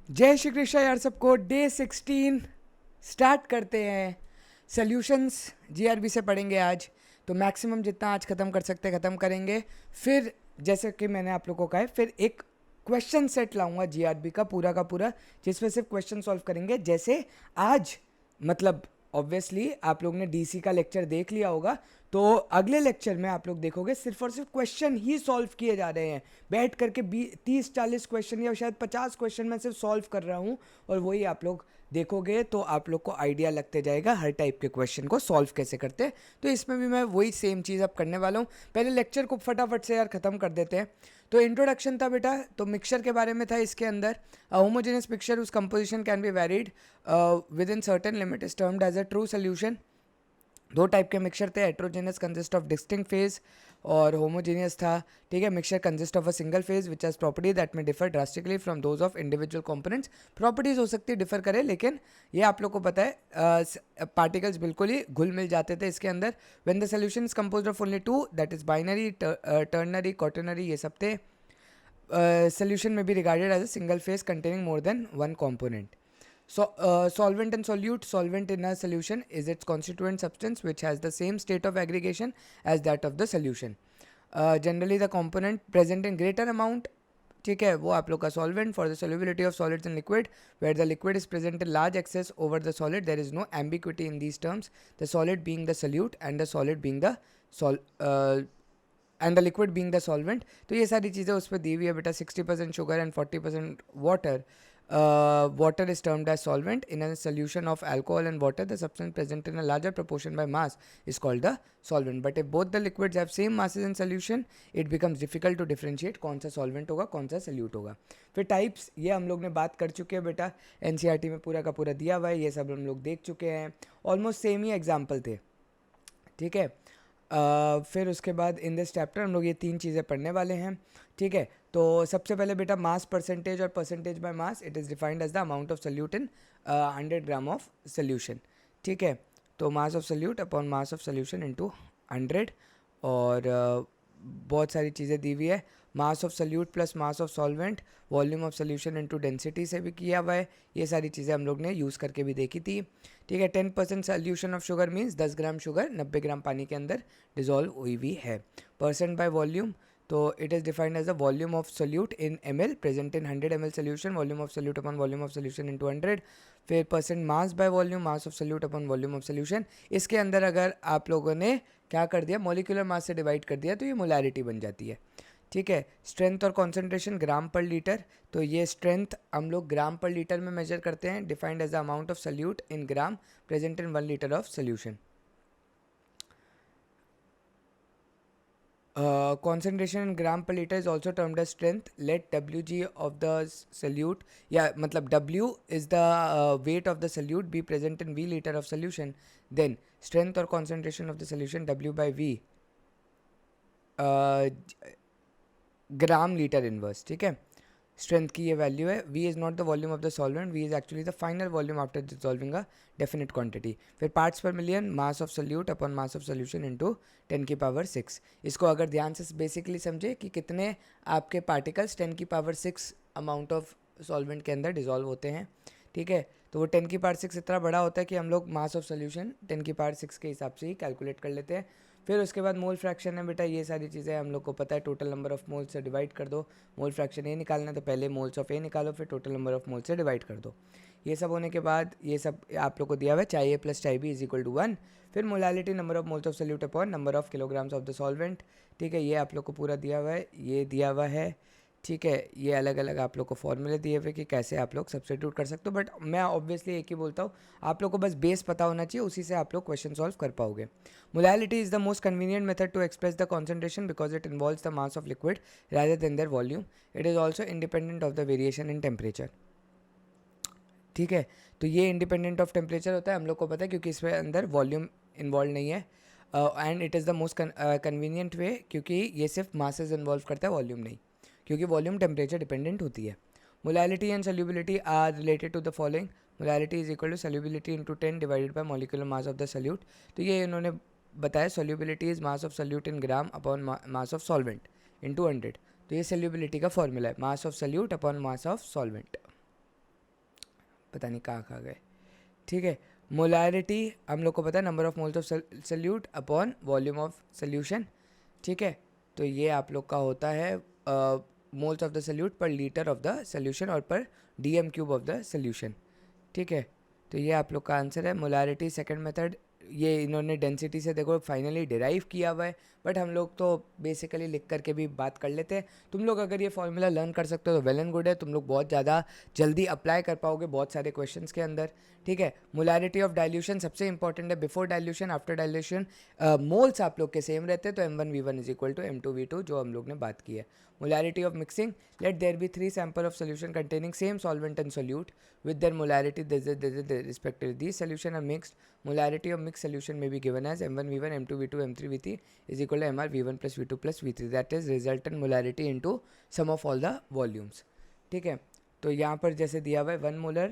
जय श्री कृष्ण यार सबको। डे 16 स्टार्ट करते हैं। सॉल्यूशंस जीआरबी से पढ़ेंगे आज, तो मैक्सिमम जितना आज ख़त्म कर सकते हैं ख़त्म करेंगे। फिर जैसे कि मैंने आप लोगों को कहा है, फिर एक क्वेश्चन सेट लाऊंगा जीआरबी का पूरा, जिसमें सिर्फ क्वेश्चन सॉल्व करेंगे। जैसे आज मतलब ऑब्वियसली आप लोग ने डीसी का लेक्चर देख लिया होगा, तो अगले लेक्चर में आप लोग देखोगे सिर्फ और सिर्फ क्वेश्चन ही सॉल्व किए जा रहे हैं। बैठ करके 30-40 क्वेश्चन या शायद 50 क्वेश्चन मैं सिर्फ सॉल्व कर रहा हूँ, और वही आप लोग देखोगे तो आप लोग को आइडिया लगते जाएगा हर टाइप के क्वेश्चन को सॉल्व कैसे करते हैं। तो इसमें भी मैं वही सेम चीज़ अब करने वाला हूँ। पहले लेक्चर को फटाफट से यार ख़त्म कर देते हैं। तो इंट्रोडक्शन था बेटा, तो मिक्सचर के बारे में था। इसके अंदर होमोजेनियस मिक्सचर उस composition can be varied within certain limit is termed as a true solution. दो टाइप के मिक्सचर थे, heterogeneous consist of distinct phase और होमोजेनियस था। ठीक है, mixture consist of a single phase which has property that में differ drastically from those of individual components. Properties हो सकती है डिफर करे, लेकिन ये आप लोग को पता है पार्टिकल्स बिल्कुल ही घुल मिल जाते थे इसके अंदर। When the solution is composed of only two, that is binary, ternary, quaternary, ये सब थे। सोल्यूशन में be regarded as a single phase containing more than one component. Solvent and solute. Solvent in a solution is its constituent substance which has the same state of aggregation as that of the solution. Generally the component present in greater amount, ठीक है, वो आप लोग का solvent. For the solubility of solids in liquid, where the liquid is present in large excess over the solid, there is no ambiguity in these terms, the solid being the solute and the solid being the and the liquid being the solvent. तो ये सारी चीज़ें उस पर दी हुई है बेटा। 60% sugar and 40% water. Water is termed as solvent. In a solution of alcohol and water, the substance present in a larger proportion by mass is called the solvent. But if both the liquids have same masses in solution, it becomes difficult to differentiate कौन सा solvent होगा कौन सा solute होगा। फिर types ये हम लोग ने बात कर चुके हैं बेटा, एनसीईआरटी में पूरा का पूरा दिया हुआ है, ये सब हम लोग देख चुके हैं। ऑलमोस्ट सेम ही एग्जाम्पल थे, ठीक है। फिर उसके बाद इन दिस चैप्टर हम लोग ये तीन चीज़ें पढ़ने वाले हैं, ठीक है। तो सबसे पहले बेटा मास परसेंटेज और percentage by mass, it is defined as the amount of solute in 100 gram of solution, ठीक है। तो mass of solute upon mass of solution into 100। और बहुत सारी चीज़ें दी हुई है। Mass of solute plus mass of solvent, volume of solution into density से भी किया हुआ है। ये सारी चीज़ें हम लोग ने यूज़ करके भी देखी थी, ठीक है। 10% solution of sugar means 10 gram sugar 90 gram पानी के अंदर डिजोल्व हुई हुई है। परसेंट बाय वॉल्यूम, तो it is defined as the volume of solute in ml present in 100 ml solution, volume of solute upon volume of solution into 100। फिर percent mass by volume, mass of solute upon volume of solution. इसके अंदर अगर आप लोगों ने क्या कर दिया, मॉलिक्यूलर मास से डिवाइड कर दिया, तो ये मोलैरिटी बन जाती है, ठीक है। स्ट्रेंथ और कॉन्सेंट्रेशन ग्राम पर लीटर, तो ये स्ट्रेंथ हम लोग ग्राम पर लीटर में मेजर करते हैं, defined as the amount of solute in gram present in 1 litre of solution. concentration in gram per liter is also termed as strength. Let Wg of the solute, या मतलब W is the weight of the solute be present in V liter of solution, then strength or concentration of the solution W by V gram litre inverse, ठीक है। Strength की ये value है। V is not the volume of the solvent, V is actually the final volume after dissolving a definite quantity. फिर parts पर million, mass of solute upon mass of solution into 10⁶। इसको अगर ध्यान से basically समझे कि कितने आपके पार्टिकल्स 10⁶ अमाउंट ऑफ सॉल्वेंट के अंदर डिजॉल्व होते हैं, ठीक है। तो वो 10⁶ इतना बड़ा होता है कि हम लोग मास ऑफ सोल्यूशन 10⁶ के हिसाब से ही कैलकुलेट कर लेते हैं। फिर उसके बाद मोल फ्रैक्शन है बेटा, ये सारी चीज़ें हम लोग को पता है। टोटल नंबर ऑफ मोल्स से डिवाइड कर दो, मोल फ्रैक्शन ए निकालना है तो पहले मोल्स ऑफ ए निकालो, फिर टोटल नंबर ऑफ मोल्स से डिवाइड कर दो। ये सब होने के बाद ये सब आप लोग को दिया हुआ है, चाहे ए प्लस चाहे बी इज इक्वल टू 1। फिर molality number of moles of solute upon number of kilograms of the solvent, ठीक है। ये आप लोग को पूरा दिया हुआ है, ये दिया हुआ है, ठीक है। ये अलग अलग आप लोग को फॉर्मूले दिए हुए कि कैसे आप लोग सब्स्टिट्यूट कर सकते हो, बट मैं ऑब्वियसली एक ही बोलता हूँ, आप लोग को बस बेस पता होना चाहिए, उसी से आप लोग क्वेश्चन सॉल्व कर पाओगे। Molality is the most convenient method to express the concentration because it involves the mass of liquid rather than their volume. It is also independent of the variation in temperature, ठीक है। तो ये independent of temperature होता है, हम लोग को पता है क्योंकि इसमें अंदर वॉल्यूम इन्वॉल्व नहीं है। And it is the most convenient way, क्योंकि ये सिर्फ मासेस इन्वॉल्व करता है, वॉल्यूम नहीं, क्योंकि वॉल्यूम टेम्परेचर डिपेंडेंट होती है। Molality and solubility are related to the following. Molality is equal to solubility into 10 divided by molecular mass of the solute. तो ये इन्होंने बताया, solubility is mass of solute in gram upon mass of solvent into 100। तो ये solubility का formula है, mass of solute upon mass of solvent. पता नहीं कहाँ गए, ठीक है। मोलारिटी हम लोग को पता है number of moles of solute upon volume of solution, ठीक है। तो ये आप लोग का होता है मोल्स ऑफ द सल्यूट पर लीटर ऑफ द सोल्यूशन और पर DM cube of the solution, ठीक है। तो ये आप लोग का आंसर है। मोलारिटी सेकंड मेथड ये इन्होंने डेंसिटी से देखो फाइनली डिराइव किया हुआ है, बट हम लोग तो बेसिकली लिख करके भी बात कर लेते हैं। तुम लोग अगर ये फॉर्मूला लर्न कर सकते हो तो वेल एंड गुड है, तुम लोग बहुत ज़्यादा जल्दी अप्लाई कर पाओगे बहुत सारे क्वेश्चंस के अंदर, ठीक है। मोलारिटी ऑफ डाइल्यूशन सबसे इंपॉर्टेंट है, before dilution after dilution moles आप लोग के सेम रहते हैं, तो M1V1 is equal to M2V2 जो हम लोग ने बात की है। Molarity of mixing, let there be 3 sample of solution containing same solvent and solute with their molarity respectively. These solution are mixed. Molarity of mixed solution may be given as M1V1, M2V2, M3V3 is equal to MR V1 plus V2 plus V3. That is resultant molarity into sum of all the volumes. ठीक है, तो यहाँ पर जैसे दिया हुआ है 1 molar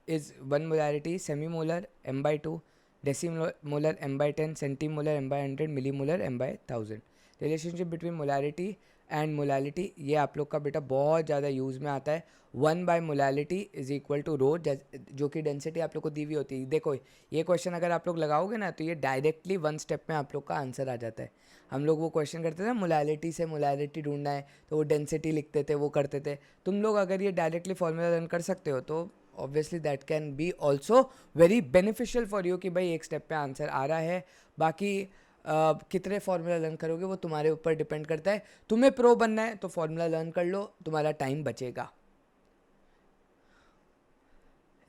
is 1 molarity, semi-molar m by 2, decimolar m by 10, centimolar m by 100, millimolar m by 1000. Relationship between molarity and molality ये आप लोग का बेटा बहुत ज़्यादा यूज़ में आता है। 1 by molality is equal to rho, जो कि डेंसिटी आप लोग को दी हुई होती है। देखो ये क्वेश्चन अगर आप लोग लगाओगे ना तो ये डायरेक्टली 1 स्टेप में आप लोग का आंसर आ जाता है। हम लोग वो क्वेश्चन करते थे मोलालिटी से मोलालिटी ढूंढना है तो वो डेंसिटी लिखते थे, वो करते थे। तुम लोग अगर ये डायरेक्टली फॉर्मूला रन कर सकते हो तो obviously that can be also very beneficial for you कि भाई एक स्टेप पे आंसर आ रहा है। बाकी कितने फार्मूला लर्न करोगे वो तुम्हारे ऊपर डिपेंड करता है। तुम्हें प्रो बनना है तो फार्मूला लर्न कर लो, तुम्हारा टाइम बचेगा।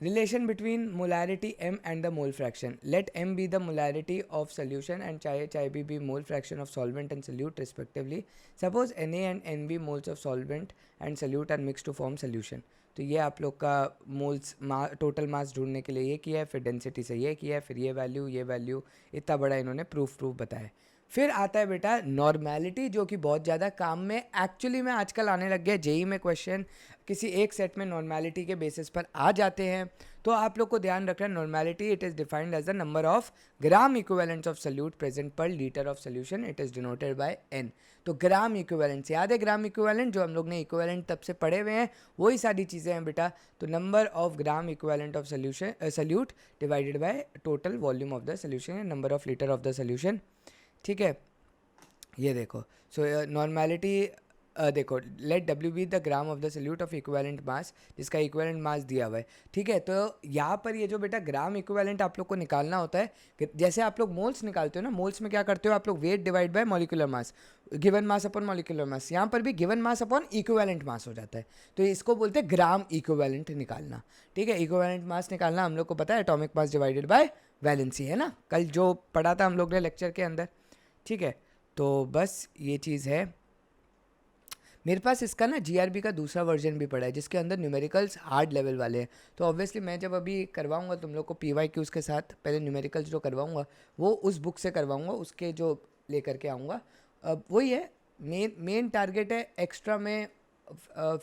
Relation between molarity m and the mole fraction, let m be the molarity of solution and चाहे b be mole fraction of solvent and solute respectively. Suppose Na and Nb moles of solvent and solute are mix to form solution. तो ये आप लोग का moles total mass ढूंढने के लिए ये किया है, फिर डेंसिटी से ये किया है, फिर ये वैल्यू इतना बड़ा इन्होंने प्रूफ बताया। फिर आता है बेटा नॉर्मेलिटी, जो कि बहुत ज़्यादा काम में एक्चुअली में आजकल आने लग गया। जेई में क्वेश्चन किसी एक सेट में नॉर्मेलिटी के बेसिस पर आ जाते हैं, तो आप लोग को ध्यान रखना normality it is defined as the number of gram equivalents of solute present per litre of solution, it is denoted by n। तो ग्राम इक्विवेलेंट्स याद है, ग्राम इक्विवेलेंट जो हम लोग ने इक्विवेलेंट तब से पढ़े हुए हैं वही सारी चीज़ें हैं बेटा। तो number of gram equivalent of solution solute divided by total volume of the solution या number of litre of the solution, ठीक है। ये देखो सो नॉर्मेलिटी देखो let W be the gram of the solute of equivalent mass, जिसका equivalent मास दिया हुआ है, ठीक है। तो यहाँ पर ये जो बेटा ग्राम इक्विवेलेंट आप लोग को निकालना होता है, जैसे आप लोग मोल्स निकालते हो ना, मोल्स में क्या करते हो आप लोग weight divide by molecular mass, given mass upon molecular मास। यहाँ पर भी गिवन मास अपॉन इक्विवेलेंट मास हो जाता है, तो इसको बोलते हैं ग्राम इक्विवेलेंट निकालना, ठीक है। इक्विवेलेंट मास निकालना हम लोग को पता है atomic mass divided bye valency है ना, कल जो पढ़ा था हम लोग ने लेक्चर के अंदर, ठीक है। तो बस ये चीज़ है। मेरे पास इसका ना जीआरबी का दूसरा वर्जन भी पड़ा है जिसके अंदर न्यूमेरिकल्स हार्ड लेवल वाले हैं। तो ऑब्वियसली मैं जब अभी करवाऊंगा तुम लोग को PYQs के साथ, पहले न्यूमेरिकल्स जो करवाऊंगा वो उस बुक से करवाऊंगा, उसके जो लेकर के आऊँगा। अब वही है, मेन टारगेट है एक्स्ट्रा में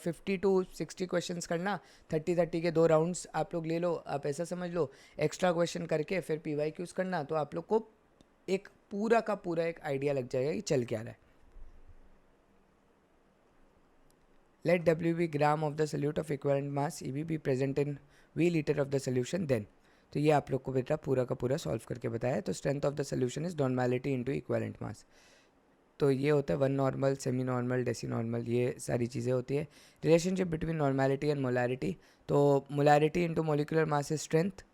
50 to 60 क्वेश्चंस करना, 30 के 2 राउंड्स आप लोग ले लो, आप ऐसा समझ लो, एक्स्ट्रा क्वेश्चन करके फिर PYQs करना, तो आप लोग को एक पूरा का पूरा एक आइडिया लग जाएगा कि चल क्या रहा है। Let W be gram of the solute of equivalent mass EB be present in V litre of the solution then. तो ये आप लोग को बेटा पूरा का पूरा सॉल्व करके बताया। तो strength of the solution is normality into equivalent mass. तो ये होता है 1 normal, semi normal, deci normal, ये सारी चीज़ें होती है। Relationship between normality and molarity, तो molarity into molecular mass is strength.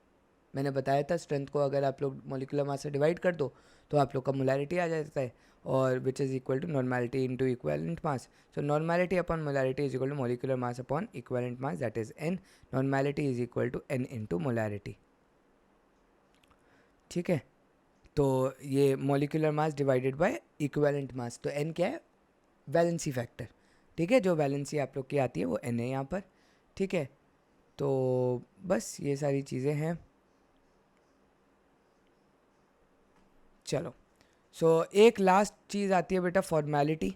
मैंने बताया था स्ट्रेंथ को अगर आप लोग मॉलिक्यूलर मास से डिवाइड कर दो तो आप लोग का मोलारिटी आ जाता है, और which is equal to normality into equivalent mass. So normality upon molarity is equal to molecular mass upon equivalent mass, that is n। Normality is equal to n into molarity, ठीक है। तो ये molecular mass divided by equivalent mass, तो n क्या है, valency factor, ठीक है। जो वैलेंसी आप लोग की आती है वो n है यहाँ पर, ठीक है। तो बस ये सारी चीज़ें हैं। चलो एक लास्ट चीज़ आती है बेटा फॉर्मेलिटी,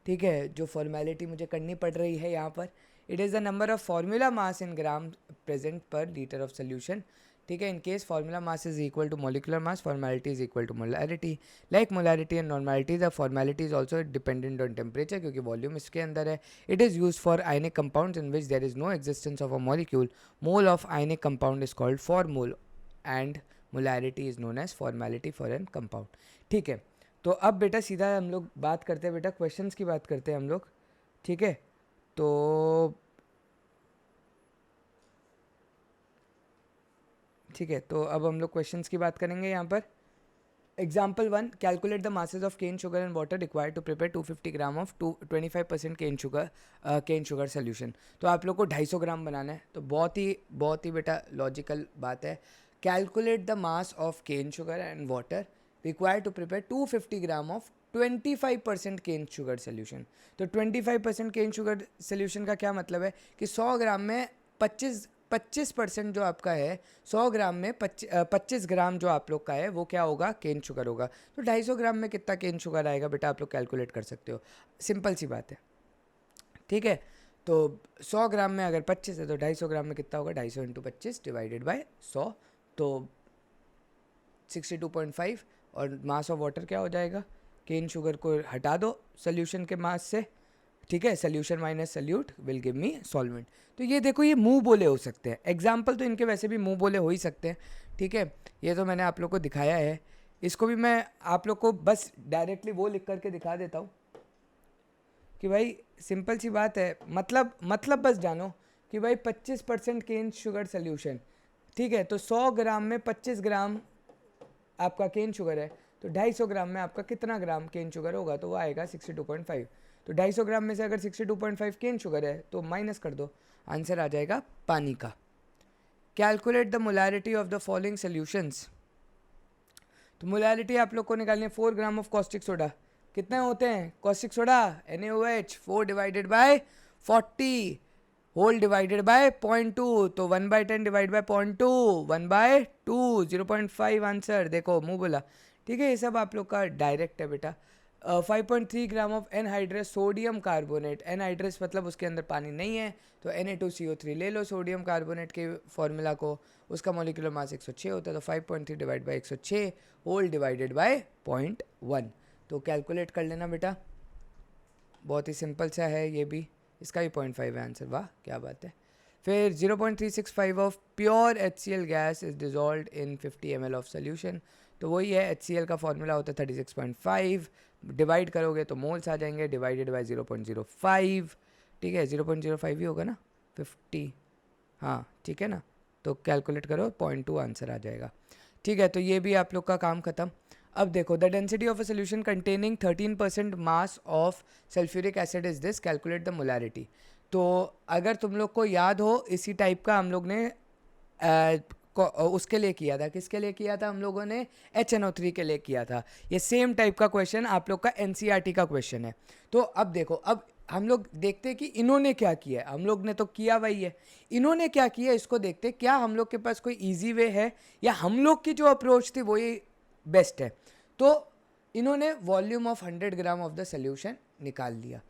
ठीक है। जो फॉर्मेलिटी मुझे करनी पड़ रही है यहाँ पर, it is the number of formula mass in gram present per litre of solution, ठीक है. In case formula mass is equal to molecular mass, formality is equal to molarity. Like molarity and normality, the formality is also dependent on temperature, क्योंकि volume इसके अंदर है. It is use for ionic compounds in which there is no existence of a molecule. Mole of ionic compound is called formal and molarity is known as formality for an compound. ठीक है. तो अब बेटा सीधा हम लोग बात करते हैं, बेटा क्वेश्चंस की बात करते हैं हम लोग. ठीक है. तो ठीक है, तो अब हम लोग क्वेश्चंस की बात करेंगे यहाँ पर. Example 1, calculate the masses of cane sugar and water required to prepare 250 gram of 25% cane sugar solution. तो आप लोग को 250 ग्राम बनाना है. तो बहुत ही बेटा लॉजिकल बात है. Calculate the mass of cane sugar and water required to prepare 250 gram of 25% cane sugar solution. तो 25% केन शुगर सोल्यूशन का क्या मतलब है कि 100 ग्राम में 25% जो आपका है, 100 ग्राम में 25 ग्राम जो आप लोग का है वो क्या होगा, केन शुगर होगा. तो 250 ग्राम में कितना केन शुगर आएगा बेटा, आप लोग कैलकुलेट कर सकते हो. सिंपल सी बात है. ठीक है. तो 100 ग्राम में अगर 25 है तो 250 ग्राम में कितना होगा, 250 इंटू 25 डिवाइडेड बाय 100, तो 62.5. और मास ऑफ वाटर क्या हो जाएगा, केन शुगर को हटा दो सोल्यूशन के मास से. ठीक है. Solution minus solute will give me solvent. तो ये देखो, ये मुंह बोले हो सकते हैं. एग्जाम्पल तो इनके वैसे भी मुंह बोले हो ही सकते हैं. ठीक है. ये तो मैंने आप लोग को दिखाया है. इसको भी मैं आप लोग को बस डायरेक्टली वो लिख करके दिखा देता हूँ कि भाई सिंपल सी बात है. मतलब बस जानो कि भाई 25% केन शुगर सोल्यूशन. ठीक है. तो 100 ग्राम में 25 ग्राम आपका केन शुगर है, तो 250 ग्राम में आपका कितना ग्राम केन शुगर होगा, तो वो आएगा 62.5. तो 250 ग्राम में से अगर 62.5 केन शुगर है तो माइनस कर दो, आंसर आ जाएगा पानी का. Calculate the molarity of the following solutions. तो मोलैरिटी आप लोग को निकालनी है. 4 ग्राम ऑफ कॉस्टिक सोडा कितने होते हैं, caustic soda NaOH 4 divided by 40 whole divided by 0.2, तो 1/10 डिवाइड बाय 0.2, 1/2, 0.5 आंसर. देखो मुंह बोला. ठीक है. ये सब आप लोग का डायरेक्ट है बेटा. 5.3 gram of anhydrous sodium carbonate. Anhydrous मतलब उसके अंदर पानी नहीं है, तो Na2CO3 ले लो सोडियम कार्बोनेट के फॉर्मूला को. उसका मॉलिक्यूलर मास 106 होता है, तो 5.3 divide by 106 whole divided by 0.1. तो कैलकुलेट कर लेना बेटा, बहुत ही सिंपल सा है ये भी. इसका भी 0.5 है आंसर. वाह क्या बात है. फिर 0.365 of pure HCl gas is dissolved in 50 ml of solution. तो वही है, HCl का फॉर्मूला होता है 36.5. डिवाइड करोगे तो मोल्स आ जाएंगे, डिवाइडेड बाय 0.05. ठीक है. 0.05 ही होगा ना, 50. हाँ ठीक है ना. तो कैलकुलेट करो, 0.2 आंसर आ जाएगा. ठीक है. तो ये भी आप लोग का काम खत्म. अब देखो, the density of a solution containing 13% mass of sulphuric acid is this, calculate the molarity. तो अगर तुम लोग को याद हो, इसी टाइप का हम लोग ने उसके लिए किया था. किसके लिए किया था हम लोगों ने, HNO3 के लिए किया था. ये सेम टाइप का क्वेश्चन आप लोग का NCERT का क्वेश्चन है. तो अब देखो, अब हम लोग देखते हैं कि इन्होंने क्या किया है. हम लोग ने तो किया वही है, इन्होंने क्या किया इसको देखते. क्या हम लोग के पास कोई ईजी वे है, या हम लोग की जो अप्रोच थी वही बेस्ट है. तो इन्होंने volume of 100 gram of the solution निकाल लिया.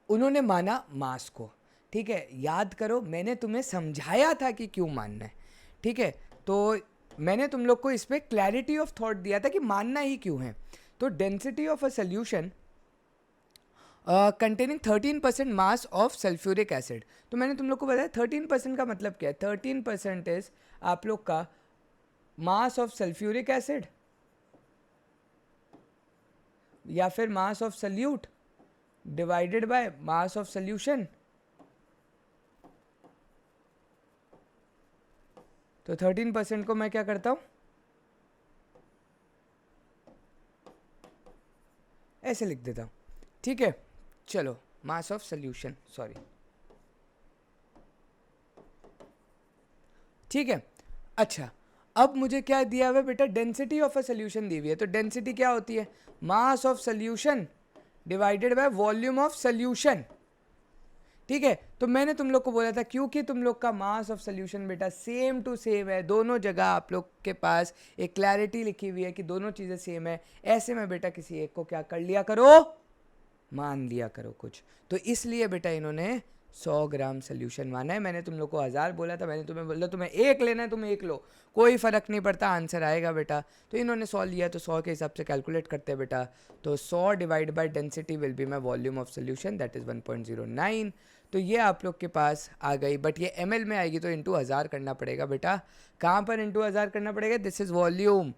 उन्होंने माना मास को. ठीक है. याद करो, मैंने तुम्हें समझाया था कि क्यों मानना है. ठीक है. तो मैंने तुम लोग को इस पर क्लैरिटी ऑफ थॉट दिया था कि मानना ही क्यों है. तो density of a solution containing 13% mass of sulphuric acid. तो मैंने तुम लोग को बताया 13% का मतलब क्या है. 13% इज आप लोग का मास ऑफ सल्फ्यूरिक एसिड या फिर मास of solute divided by mass of solution. तो 13% को मैं क्या करता हूं, ऐसे लिख देता हूं. ठीक है. चलो, मास ऑफ सोल्यूशन, सॉरी. ठीक है. अच्छा, अब मुझे क्या दिया हुआ है बेटा, डेंसिटी ऑफ अ सोल्यूशन दी हुई है. तो डेंसिटी क्या होती है, mass of solution divided by volume of solution. ठीक है. तो मैंने तुम लोग को बोला था, क्योंकि तुम लोग का मास ऑफ सोल्यूशन बेटा सेम टू सेम है, दोनों जगह आप लोग के पास एक क्लैरिटी लिखी हुई है कि दोनों चीज़ें सेम है. ऐसे में बेटा किसी एक को क्या कर लिया करो, मान लिया करो कुछ. तो इसलिए बेटा इन्होंने 100 ग्राम सोल्यूशन माना है। मैंने तुम लोग को 1000 बोला था, मैंने तुम्हें बोला तुम्हें एक लेना है, तुम एक लो, कोई फ़र्क नहीं पड़ता, आंसर आएगा बेटा। तो इन्होंने 100 लिया तो 100 के हिसाब से कैलकुलेट करते हैं बेटा। तो 100 divide by density will be my volume of solution, that is 1.09। तो ये आप लोग के पास आ गई, बट ये ml में आएगी तो इंटू 1000 करना पड़ेगा बेटा। कहाँ पर इंटू 1000 करना पड़ेगा? This is volume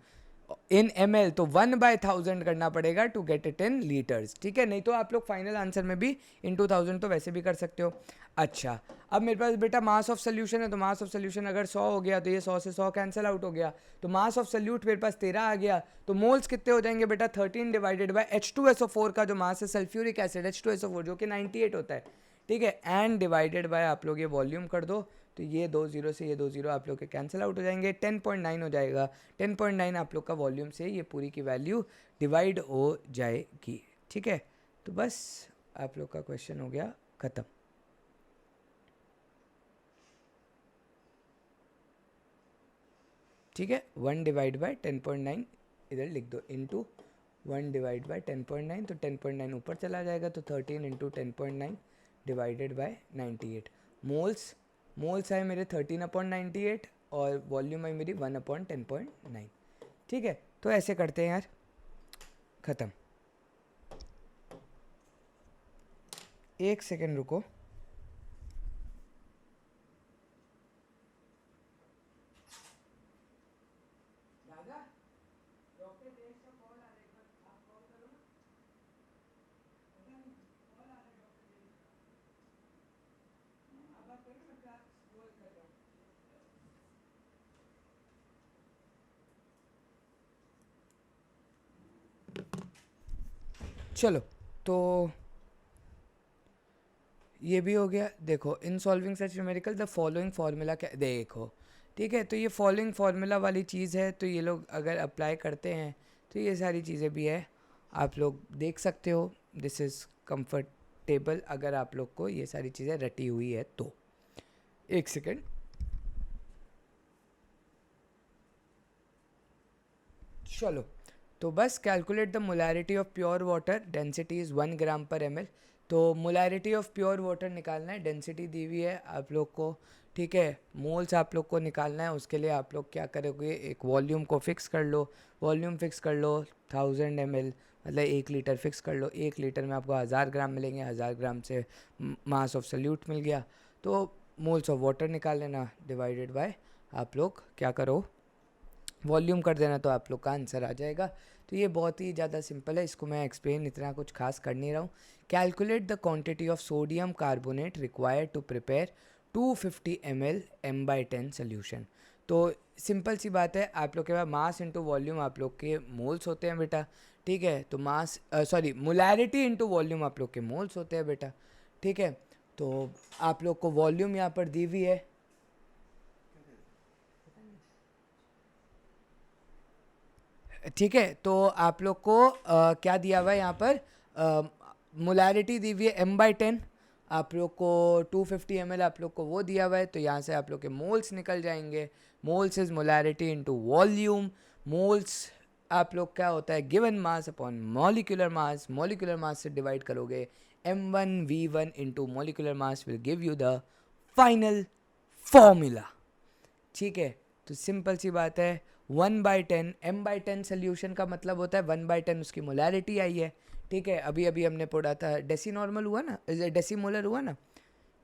in ml, तो 1/1000 करना पड़ेगा to get it in litres, ठीक है। नहीं तो आप लोग फाइनल आंसर में भी इंटू 1000 तो वैसे भी कर सकते हो। अच्छा, अब मेरे पास बेटा मास ऑफ सोल्यूशन है, तो मास ऑफ सोल्यूशन अगर 100 हो गया तो ये 100 से 100 कैंसिल आउट हो गया, तो मास ऑफ सोल्यूट मेरे पास 13 आ गया। तो मोल्स कितने हो जाएंगे बेटा? 13 डिवाइडेड बाय H2SO4 का जो मास है सल्फ्यूरिक एसिड H2SO4 जो कि 98 होता है, ठीक है, एंड डिवाइडेड बाय आप लोग ये वॉल्यूम कर दो, तो ये 2 0 से ये 2 0 आप लोग के कैंसिल आउट हो जाएंगे, 10.9 हो जाएगा। 10.9 आप लोग का वॉल्यूम से ये पूरी की वैल्यू डिवाइड हो जाएगी, ठीक है। तो बस आप लोग का क्वेश्चन हो गया ख़त्म। ठीक है, 1 डिवाइड बाय 10.9 इधर लिख दो, इंटू 1 डिवाइड बाय 10.9, तो 10.9 ऊपर चला जाएगा, तो 13 इंटू 10.9 डिवाइडेड बाय 98। मोल्स है मेरे 13/98 और वॉल्यूम है मेरी 1/10.9, ठीक है। तो ऐसे करते हैं यार, ख़त्म। एक सेकेंड रुको, चलो तो ये भी हो गया। देखो, in solving such numerical the following formula क्या, देखो ठीक है, तो ये फॉलोइंग फार्मूला वाली चीज़ है, तो ये लोग अगर अप्लाई करते हैं तो ये सारी चीज़ें भी है, आप लोग देख सकते हो। दिस इज़ कंफर्टेबल अगर आप लोग को ये सारी चीज़ें रटी हुई है तो। एक सेकेंड, चलो तो बस calculate the molarity of pure water, density is 1 ग्राम पर ml। तो मोलैरिटी ऑफ प्योर वाटर निकालना है, डेंसिटी दी हुई है आप लोग को, ठीक है। मोल्स आप लोग को निकालना है, उसके लिए आप लोग क्या करोगे, एक वॉल्यूम को फिक्स कर लो, वॉल्यूम फिक्स कर लो 1000 ml, मतलब 1 लीटर फिक्स कर लो। 1 लीटर में आपको 1000 ग्राम मिलेंगे, 1000 ग्राम से मास ऑफ सल्यूट मिल गया, तो मोल्स ऑफ वाटर निकाल लेना, डिवाइडेड बाय आप लोग क्या करो, वॉल्यूम कर देना, तो आप लोग का आंसर आ जाएगा। तो ये बहुत ही ज़्यादा सिंपल है, इसको मैं एक्सप्लेन इतना कुछ खास कर नहीं रहा हूँ। Calculate the quantity of sodium carbonate required to prepare 250 ml m/10 solution. तो सिंपल सी बात है, आप लोग के पास मास इंटू वॉल्यूम आप लोग के मोल्स होते हैं बेटा, ठीक है। तो mass sorry molarity into volume आप लोग के मोल्स होते हैं बेटा, ठीक है। तो आप लोग को वॉल्यूम यहाँ पर दी हुई है, ठीक है। तो आप लोग को क्या दिया हुआ है यहाँ पर, मोलैरिटी दी हुई है m/10, आप लोग को 250 ml आप लोग को वो दिया हुआ है, तो यहाँ से आप लोग के मोल्स निकल जाएंगे। Moles is molarity into volume. Moles आप लोग क्या होता है, गिवन मास अपॉन मॉलिक्यूलर मास, मॉलिक्यूलर मास से डिवाइड करोगे, m1v1 into molecular mass will give you the final formula, ठीक है। तो सिंपल सी बात है, 1/10 m/10 सोल्यूशन का मतलब होता है 1/10 उसकी मोलैरिटी आई है, ठीक है। अभी अभी हमने पढ़ा था डेसी नॉर्मल हुआ ना, डेसीमोलर हुआ ना,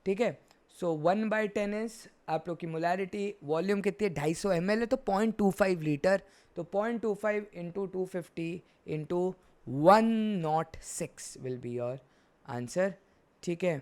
ठीक है। सो 1/10 इज आप लोग की मोलैरिटी, वॉल्यूम कितनी है 250 ml है, तो 0.25 लीटर, तो 0.25 into 250 into 106 will be your answer, ठीक है।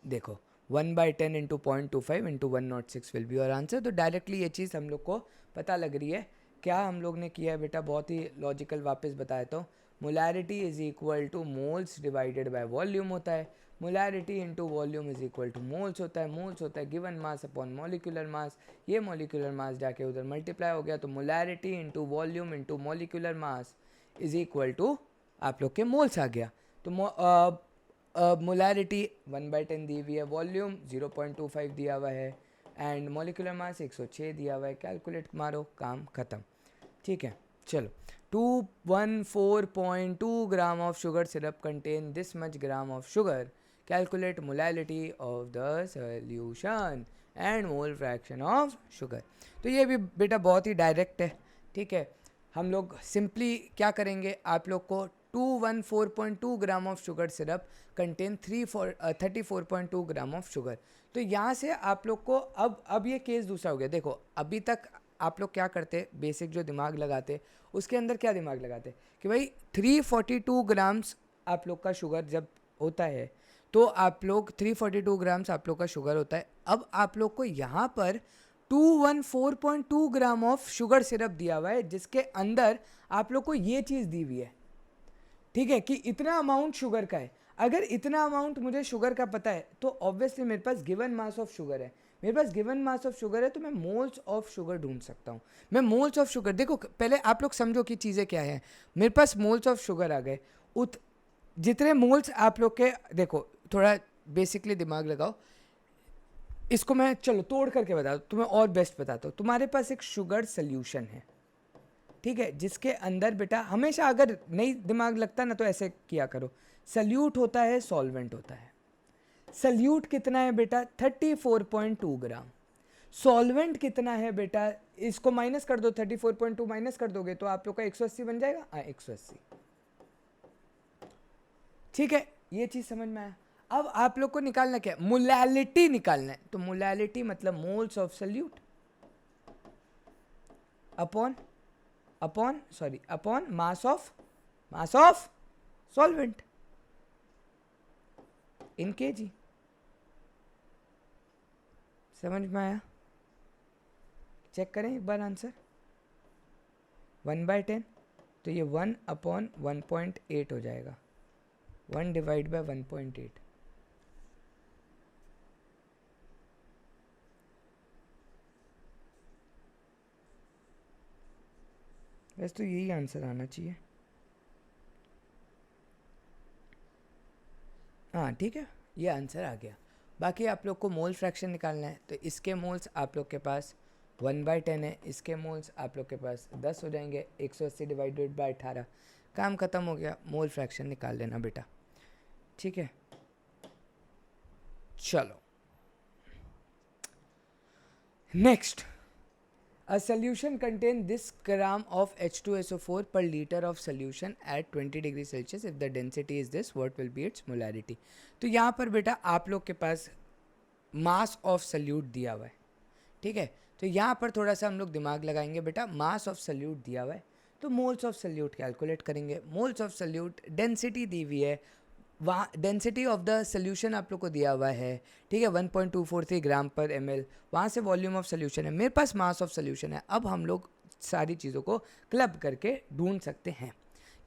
देखो 1/10 into 0.25 into 106 will be your answer. तो डायरेक्टली ये चीज़ हम लोग को पता लग रही है। क्या हम लोग ने किया है बेटा, बहुत ही लॉजिकल, वापस बताया तो molarity is equal to moles divided by volume होता है, molarity into volume is equal to moles होता है, मोल्स होता है given mass upon molecular mass, ये मॉलिक्यूलर मास जाके उधर मल्टीप्लाई हो गया, तो molarity into volume into molecular mass is equal to आप लोग के मोल्स आ गया। तो मोलैरिटी 1/10 दी हुई है, वॉल्यूम 0.25 दिया हुआ है, एंड मॉलिक्यूलर मास 106 दिया हुआ है। कैलकुलेट मारो, काम ख़त्म, ठीक है। चलो, 214.2 gram of sugar syrup contain this much gram of sugar, calculate molality of the solution and mole fraction of sugar. तो ये भी बेटा बहुत ही डायरेक्ट है, ठीक है। हम लोग सिंपली क्या करेंगे, आप लोग को 214.2 gram of sugar syrup contain 34.2 gram of sugar. तो यहाँ से आप लोग को अब ये केस दूसरा हो गया। देखो अभी तक आप लोग क्या करते, बेसिक जो दिमाग लगाते उसके अंदर क्या दिमाग लगाते कि भाई 342 ग्राम्स आप लोग का शुगर जब होता है तो आप लोग 342 ग्राम्स आप लोग का शुगर होता है। अब आप लोग को यहाँ पर 214.2 ग्राम ऑफ शुगर सिरप दिया हुआ है जिसके अंदर आप लोग को ये चीज़ दी हुई है, ठीक है, कि इतना अमाउंट शुगर का है। अगर इतना अमाउंट मुझे शुगर का पता है तो ऑब्वियसली मेरे पास गिवन मास ऑफ शुगर है, मेरे पास गिवन मास ऑफ शुगर है तो मैं मोल्स ऑफ शुगर ढूंढ सकता हूँ। मैं मोल्स ऑफ शुगर, देखो पहले आप लोग समझो कि चीज़ें क्या है। मेरे पास मोल्स ऑफ शुगर आ गए, जितने मोल्स आप लोग के, देखो थोड़ा बेसिकली दिमाग लगाओ, इसको मैं चलो तोड़ करके बता दूँ तुम्हें और बेस्ट बताता हूँ। तुम्हारे पास एक शुगर सोल्यूशन है, ठीक है, जिसके अंदर बेटा हमेशा अगर नहीं दिमाग लगता ना तो ऐसे किया करो, सल्यूट होता है, सॉल्वेंट होता है। सल्यूट कितना है बेटा 34.2 ग्राम, सॉल्वेंट कितना है बेटा, इसको माइनस कर दो, 34.2 माइनस कर दोगे तो आप लोग का 180 बन जाएगा। 180, ठीक है, ये चीज समझ में आया। अब आप लोग को निकालना क्या है, मोलैलिटी निकालना है। तो मोलैलिटी मतलब moles of solute upon mass of solvent in KG. समझ में आया? चेक करें एक बार आंसर। 1/10 तो ये 1/1.8 हो जाएगा, 1 डिवाइड बाय 1.8। वैसे तो यही आंसर आना चाहिए। हाँ ठीक है, ये आंसर आ गया। बाकी आप लोग को मोल फ्रैक्शन निकालना है, तो इसके मोल्स आप लोग के पास 1/10 है, इसके मोल्स आप लोग के पास 10 हो जाएंगे। 180 डिवाइडेड बाय 18, काम खत्म हो गया। मोल फ्रैक्शन निकाल लेना बेटा, ठीक है। चलो next, a solution contain this gram of H2SO4 per liter of solution at 20 degree Celsius. If the density is this, what will be its molarity? तो यहाँ पर बेटा आप लोग के पास मास ऑफ सल्यूट दिया हुआ है, ठीक है। तो यहाँ पर थोड़ा सा हम लोग दिमाग लगाएंगे बेटा। मास ऑफ सल्यूट दिया हुआ है तो मोल्स ऑफ सल्यूट कैलकुलेट करेंगे। मोल्स ऑफ सल्यूट, डेंसिटी दी हुई है, वहाँ डेंसिटी ऑफ द सोल्यूशन आप लोग को दिया हुआ है, ठीक है, 1.243 ग्राम पर ml। वहाँ से वॉल्यूम ऑफ सोल्यूशन है, मेरे पास मास ऑफ सोल्यूशन है। अब हम लोग सारी चीज़ों को क्लब करके ढूंढ सकते हैं,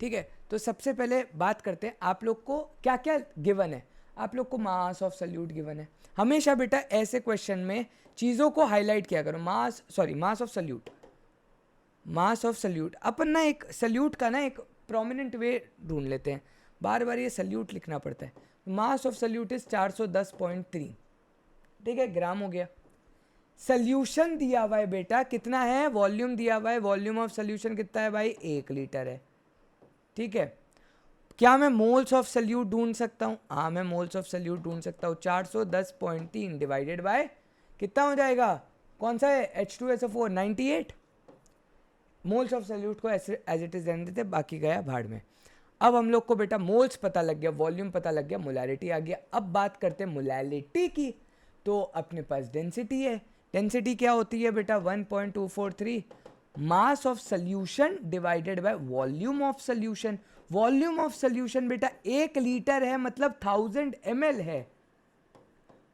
ठीक है। तो सबसे पहले बात करते हैं आप लोग को क्या क्या गिवन है। आप लोग को मास ऑफ सल्यूट गिवन है। हमेशा बेटा ऐसे क्वेश्चन में चीज़ों को हाईलाइट किया करो। मास ऑफ सल्यूट अपन ना एक सल्यूट का ना एक प्रोमिनेंट वे ढूंढ लेते हैं, बार बार ये सल्यूट लिखना पड़ता है। मास ऑफ सल्यूट इज 410.3, ठीक है, ग्राम हो गया। सल्यूशन दिया हुआ है बेटा कितना है, वॉल्यूम दिया हुआ है, वॉल्यूम ऑफ सल्यूशन कितना है भाई, 1 लीटर है, ठीक है। क्या मैं मोल्स ऑफ सल्यूट ढूंढ सकता हूँ? हाँ मैं मोल्स ऑफ सल्यूट ढूंढ सकता हूँ। 410.3 डिवाइडेड बाय कितना हो जाएगा, कौन सा है, H2SO4 98। मोल्स ऑफ सल्यूट को एज इट इज रहने देते, बाकी गया भाड़ में। अब हम लोग को बेटा मोल्स पता लग गया, वॉल्यूम पता लग गया, मोलैलिटी आ गया। अब बात करते हैं मोलैलिटी की। तो अपने पास डेंसिटी है, डेंसिटी क्या होती है बेटा 1.243 mass of solution divided by volume of solution. Volume of solution बेटा 1 लीटर है, मतलब 1000 ml है।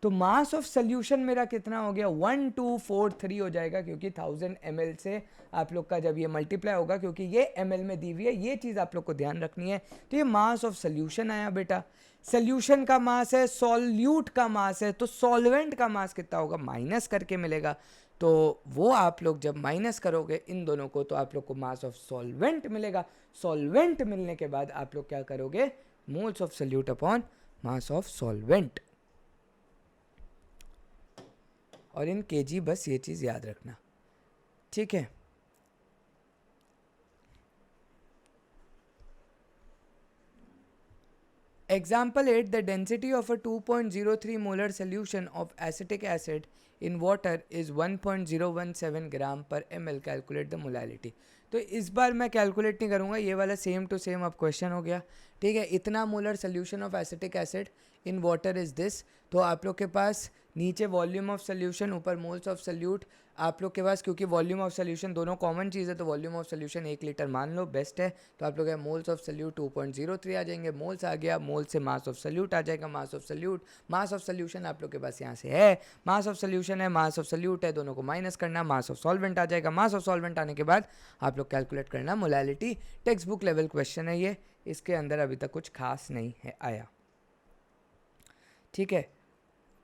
तो मास ऑफ सॉल्यूशन मेरा कितना हो गया, 1243 हो जाएगा, क्योंकि 1000 ml से आप लोग का जब ये मल्टीप्लाई होगा, क्योंकि ये ml में दी हुई है, ये चीज़ आप लोग को ध्यान रखनी है। तो ये मास ऑफ सॉल्यूशन आया बेटा। सॉल्यूशन का मास है, सॉल्यूट का मास है, तो सॉल्वेंट का मास कितना होगा, माइनस करके मिलेगा। तो वो आप लोग जब माइनस करोगे इन दोनों को तो आप लोग को मास ऑफ सॉल्वेंट मिलेगा। सॉल्वेंट मिलने के बाद आप लोग क्या करोगे, moles of solute upon mass of solvent. और इन केजी बस ये चीज़ याद रखना, ठीक है। Example 8, the density of a 2.03 molar solution of acetic acid in water is 1.017 ग्राम पर ml. Calculate the molality. तो इस बार मैं कैलकुलेट नहीं करूँगा, ये वाला सेम टू सेम अब क्वेश्चन हो गया. ठीक है, इतना molar solution of acetic acid in water is this. तो आप लोग के पास नीचे वॉल्यूम ऑफ सोल्यूशन, ऊपर मोल्स ऑफ सोल्यूट. आप लोग के पास क्योंकि वॉल्यूम ऑफ सोल्यूशन दोनों कॉमन चीज़ है तो वॉल्यूम ऑफ सोल्यूशन 1 लीटर मान लो, बेस्ट है. तो आप लोग मोल्स ऑफ सोल्यूट 2.03 आ जाएंगे. मोल्स आ गया, मोल से मास ऑफ सोल्यूट आ जाएगा. मास of solute, mass of solution आप लोग के पास यहाँ से है. मास ऑफ सोल्यूशन है, मास ऑफ सोल्यूट है, दोनों को माइनस करना. मास ऑफ सॉल्वेंट आ जाएगा. मास ऑफ सॉल्वेंट आने के बाद आप लोग कैलकुलेट करना molality. Text book level question है ये, इसके अंदर अभी तक कुछ खास नहीं है आया. ठीक है.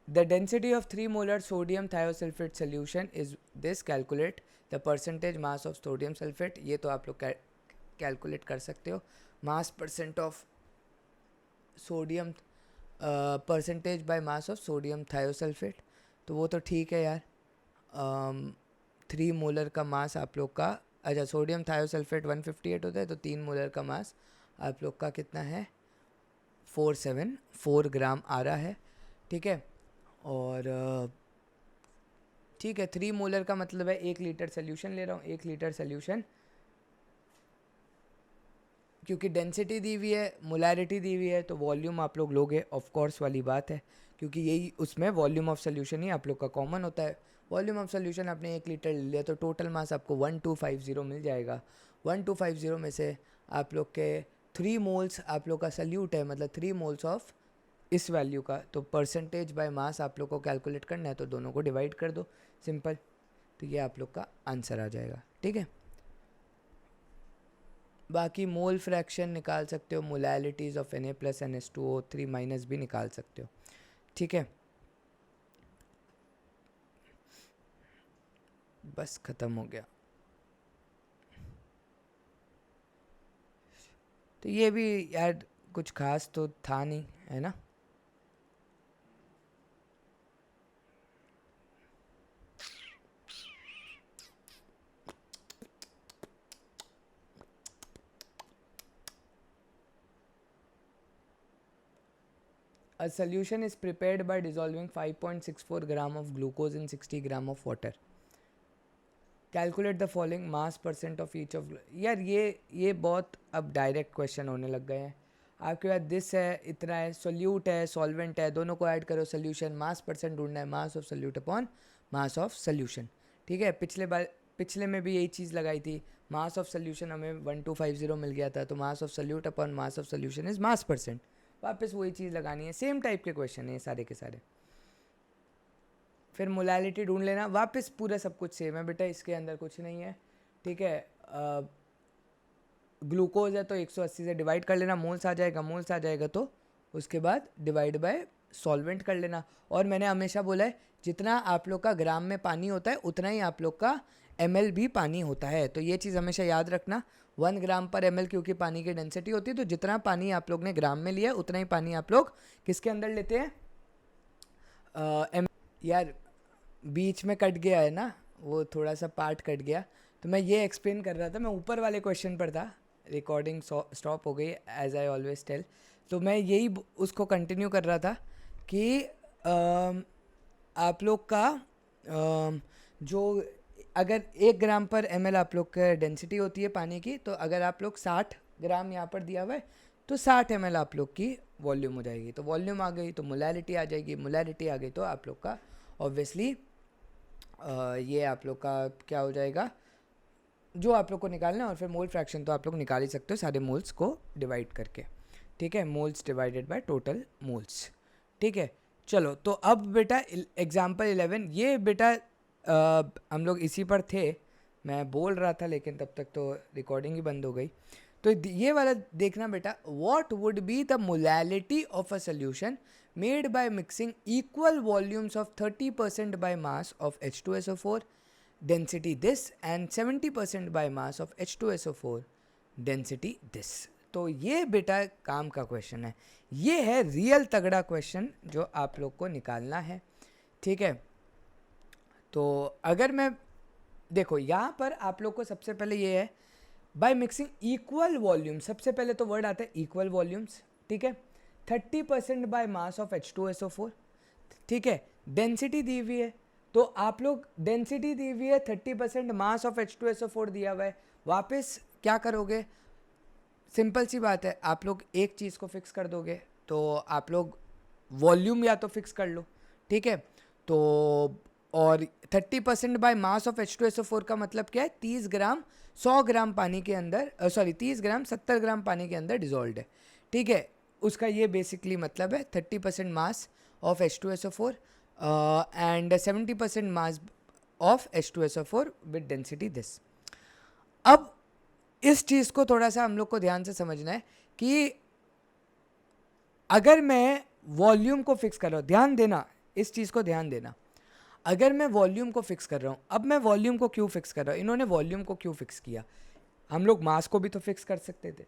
The density of 3 molar sodium thiosulfate solution is this. Calculate the percentage mass of sodium sulfate. ये तो आप लोग कैलकुलेट कर सकते हो. मास percent of sodium, percentage by mass of sodium thiosulphate. तो वो तो ठीक है यार. 3 मोलर का मास आप लोग का, अच्छा सोडियम थायोसल्फेट 158 होता है, तो 3 मोलर का मास आप लोग का कितना है, 474 ग्राम आ रहा है. ठीक है. और ठीक है, 3 मोलर का मतलब है 1 लीटर सोल्यूशन ले रहा हूँ. 1 लीटर सोल्यूशन, क्योंकि डेंसिटी दी हुई है, मोलारिटी दी हुई है, तो वॉल्यूम आप लोग लोगे, ऑफ कोर्स वाली बात है, क्योंकि यही उसमें वॉल्यूम ऑफ सोल्यूशन ही आप लोग का कॉमन होता है. वॉल्यूम ऑफ सोल्यूशन आपने 1 लीटर ले लिया तो टोटल मास आपको 1250 मिल जाएगा. 1250 में से आप लोग के 3 मोल्स आप लोग का सल्यूट है, मतलब 3 मोल्स ऑफ इस वैल्यू का. तो परसेंटेज बाय मास आप लोग को कैलकुलेट करना है, तो दोनों को डिवाइड कर दो, सिंपल. तो ये आप लोग का आंसर आ जाएगा. ठीक है. बाकी मोल फ्रैक्शन निकाल सकते हो, molalities of Na plus NH2O3 minus भी निकाल सकते हो. ठीक है, बस ख़त्म हो गया. तो ये भी यार कुछ खास तो था नहीं, है ना. A solution is prepared by dissolving 5.64 gram of glucose in 60 gram of water. Calculate the following mass percent of each of. यार ये बहुत अब डायरेक्ट क्वेश्चन होने लग गए हैं. आपके पास दिस है, इतना है, सोल्यूट है, सॉल्वेंट है, दोनों को ऐड करो, सोल्यूशन, मास परसेंट ढूंढना है, mass of solute upon mass of solution. ठीक है. पिछले में भी यही चीज़ लगाई थी. मास ऑफ सोल्यूशन हमें 1250 मिल गया था, तो mass of solute upon mass of solution is mass percent. वापस वही चीज़ लगानी है. सेम टाइप के क्वेश्चन है सारे के सारे. फिर मोलालिटी ढूंढ लेना, वापस पूरा सब कुछ सेम है बेटा, इसके अंदर कुछ नहीं है. ठीक है. ग्लूकोज है तो 180 से डिवाइड कर लेना, मोल्स आ जाएगा. मोल्स आ जाएगा तो उसके बाद डिवाइड बाय सॉल्वेंट कर लेना. और मैंने हमेशा बोला है जितना आप लोग का ग्राम में पानी होता है उतना ही आप लोग का ml भी पानी होता है. तो ये चीज़ हमेशा याद रखना. 1 ग्राम पर ml क्योंकि पानी की डेंसिटी होती है, तो जितना पानी आप लोग ने ग्राम में लिया उतना ही पानी आप लोग किसके अंदर लेते हैं, यार बीच में कट गया है ना, वो थोड़ा सा पार्ट कट गया, तो मैं ये एक्सप्लेन कर रहा था. मैं ऊपर वाले क्वेश्चन पर था, रिकॉर्डिंग स्टॉप हो गई एज आई ऑलवेज टेल. तो मैं यही उसको कंटिन्यू कर रहा था कि आप लोग का जो अगर 1 ग्राम पर ml आप लोग का डेंसिटी होती है पानी की, तो अगर आप लोग 60 ग्राम यहाँ पर दिया हुआ है तो 60 ml आप लोग की वॉल्यूम हो जाएगी. तो वॉल्यूम आ गई तो मोलालिटी आ जाएगी. मोलालिटी आ गई तो आप लोग का ऑब्वियसली ये आप लोग का क्या हो जाएगा, जो आप लोग को निकालना है. और फिर मोल फ्रैक्शन तो आप लोग निकाल ही सकते हो सारे मोल्स को डिवाइड करके. ठीक है. Moles divided by total moles. ठीक है. चलो, तो अब बेटा एग्जाम्पल 11, ये बेटा हम लोग इसी पर थे, मैं बोल रहा था लेकिन तब तक तो रिकॉर्डिंग ही बंद हो गई. तो ये वाला देखना बेटा. What would be the molality of a solution made by mixing equal volumes of 30% bye mass of H2SO4 density this and 70% bye mass of H2SO4 density this. तो ये बेटा काम का क्वेश्चन है. ये है रियल तगड़ा क्वेश्चन जो आप लोग को निकालना है. ठीक है. तो अगर मैं देखो यहाँ पर आप लोग को सबसे पहले ये है बाय मिक्सिंग इक्वल वॉल्यूम. सबसे पहले तो वर्ड आता है इक्वल वॉल्यूम्स. ठीक है. 30% बाय मास ऑफ H2SO4, ठीक है। डेंसिटी दी हुई है, तो आप लोग डेंसिटी दी हुई है 30% मास ऑफ H2SO4 दिया हुआ है, वापस क्या करोगे, सिंपल सी बात है, आप लोग एक चीज़ को फिक्स कर दोगे, तो आप लोग वॉल्यूम या तो फिक्स कर लो, ठीक है। तो और 30% बाय मास ऑफ H2SO4 का मतलब क्या है, 30 ग्राम 100 ग्राम पानी के अंदर, 30 ग्राम 70 ग्राम पानी के अंदर डिजोल्व है, ठीक है। उसका ये बेसिकली मतलब है 30% mass of H2SO4 and 70% mass of H2SO4 with density this. अब इस चीज़ को थोड़ा सा हम लोग को ध्यान से समझना है कि अगर मैं वॉल्यूम को फिक्स कर रहा हूँ, ध्यान देना, इस चीज़ को ध्यान देना, अगर मैं वॉल्यूम को फिक्स कर रहा हूँ, अब मैं वॉल्यूम को क्यों फिक्स कर रहा हूँ, इन्होंने वॉल्यूम को क्यों फिक्स किया, हम लोग मास को भी तो फिक्स कर सकते थे।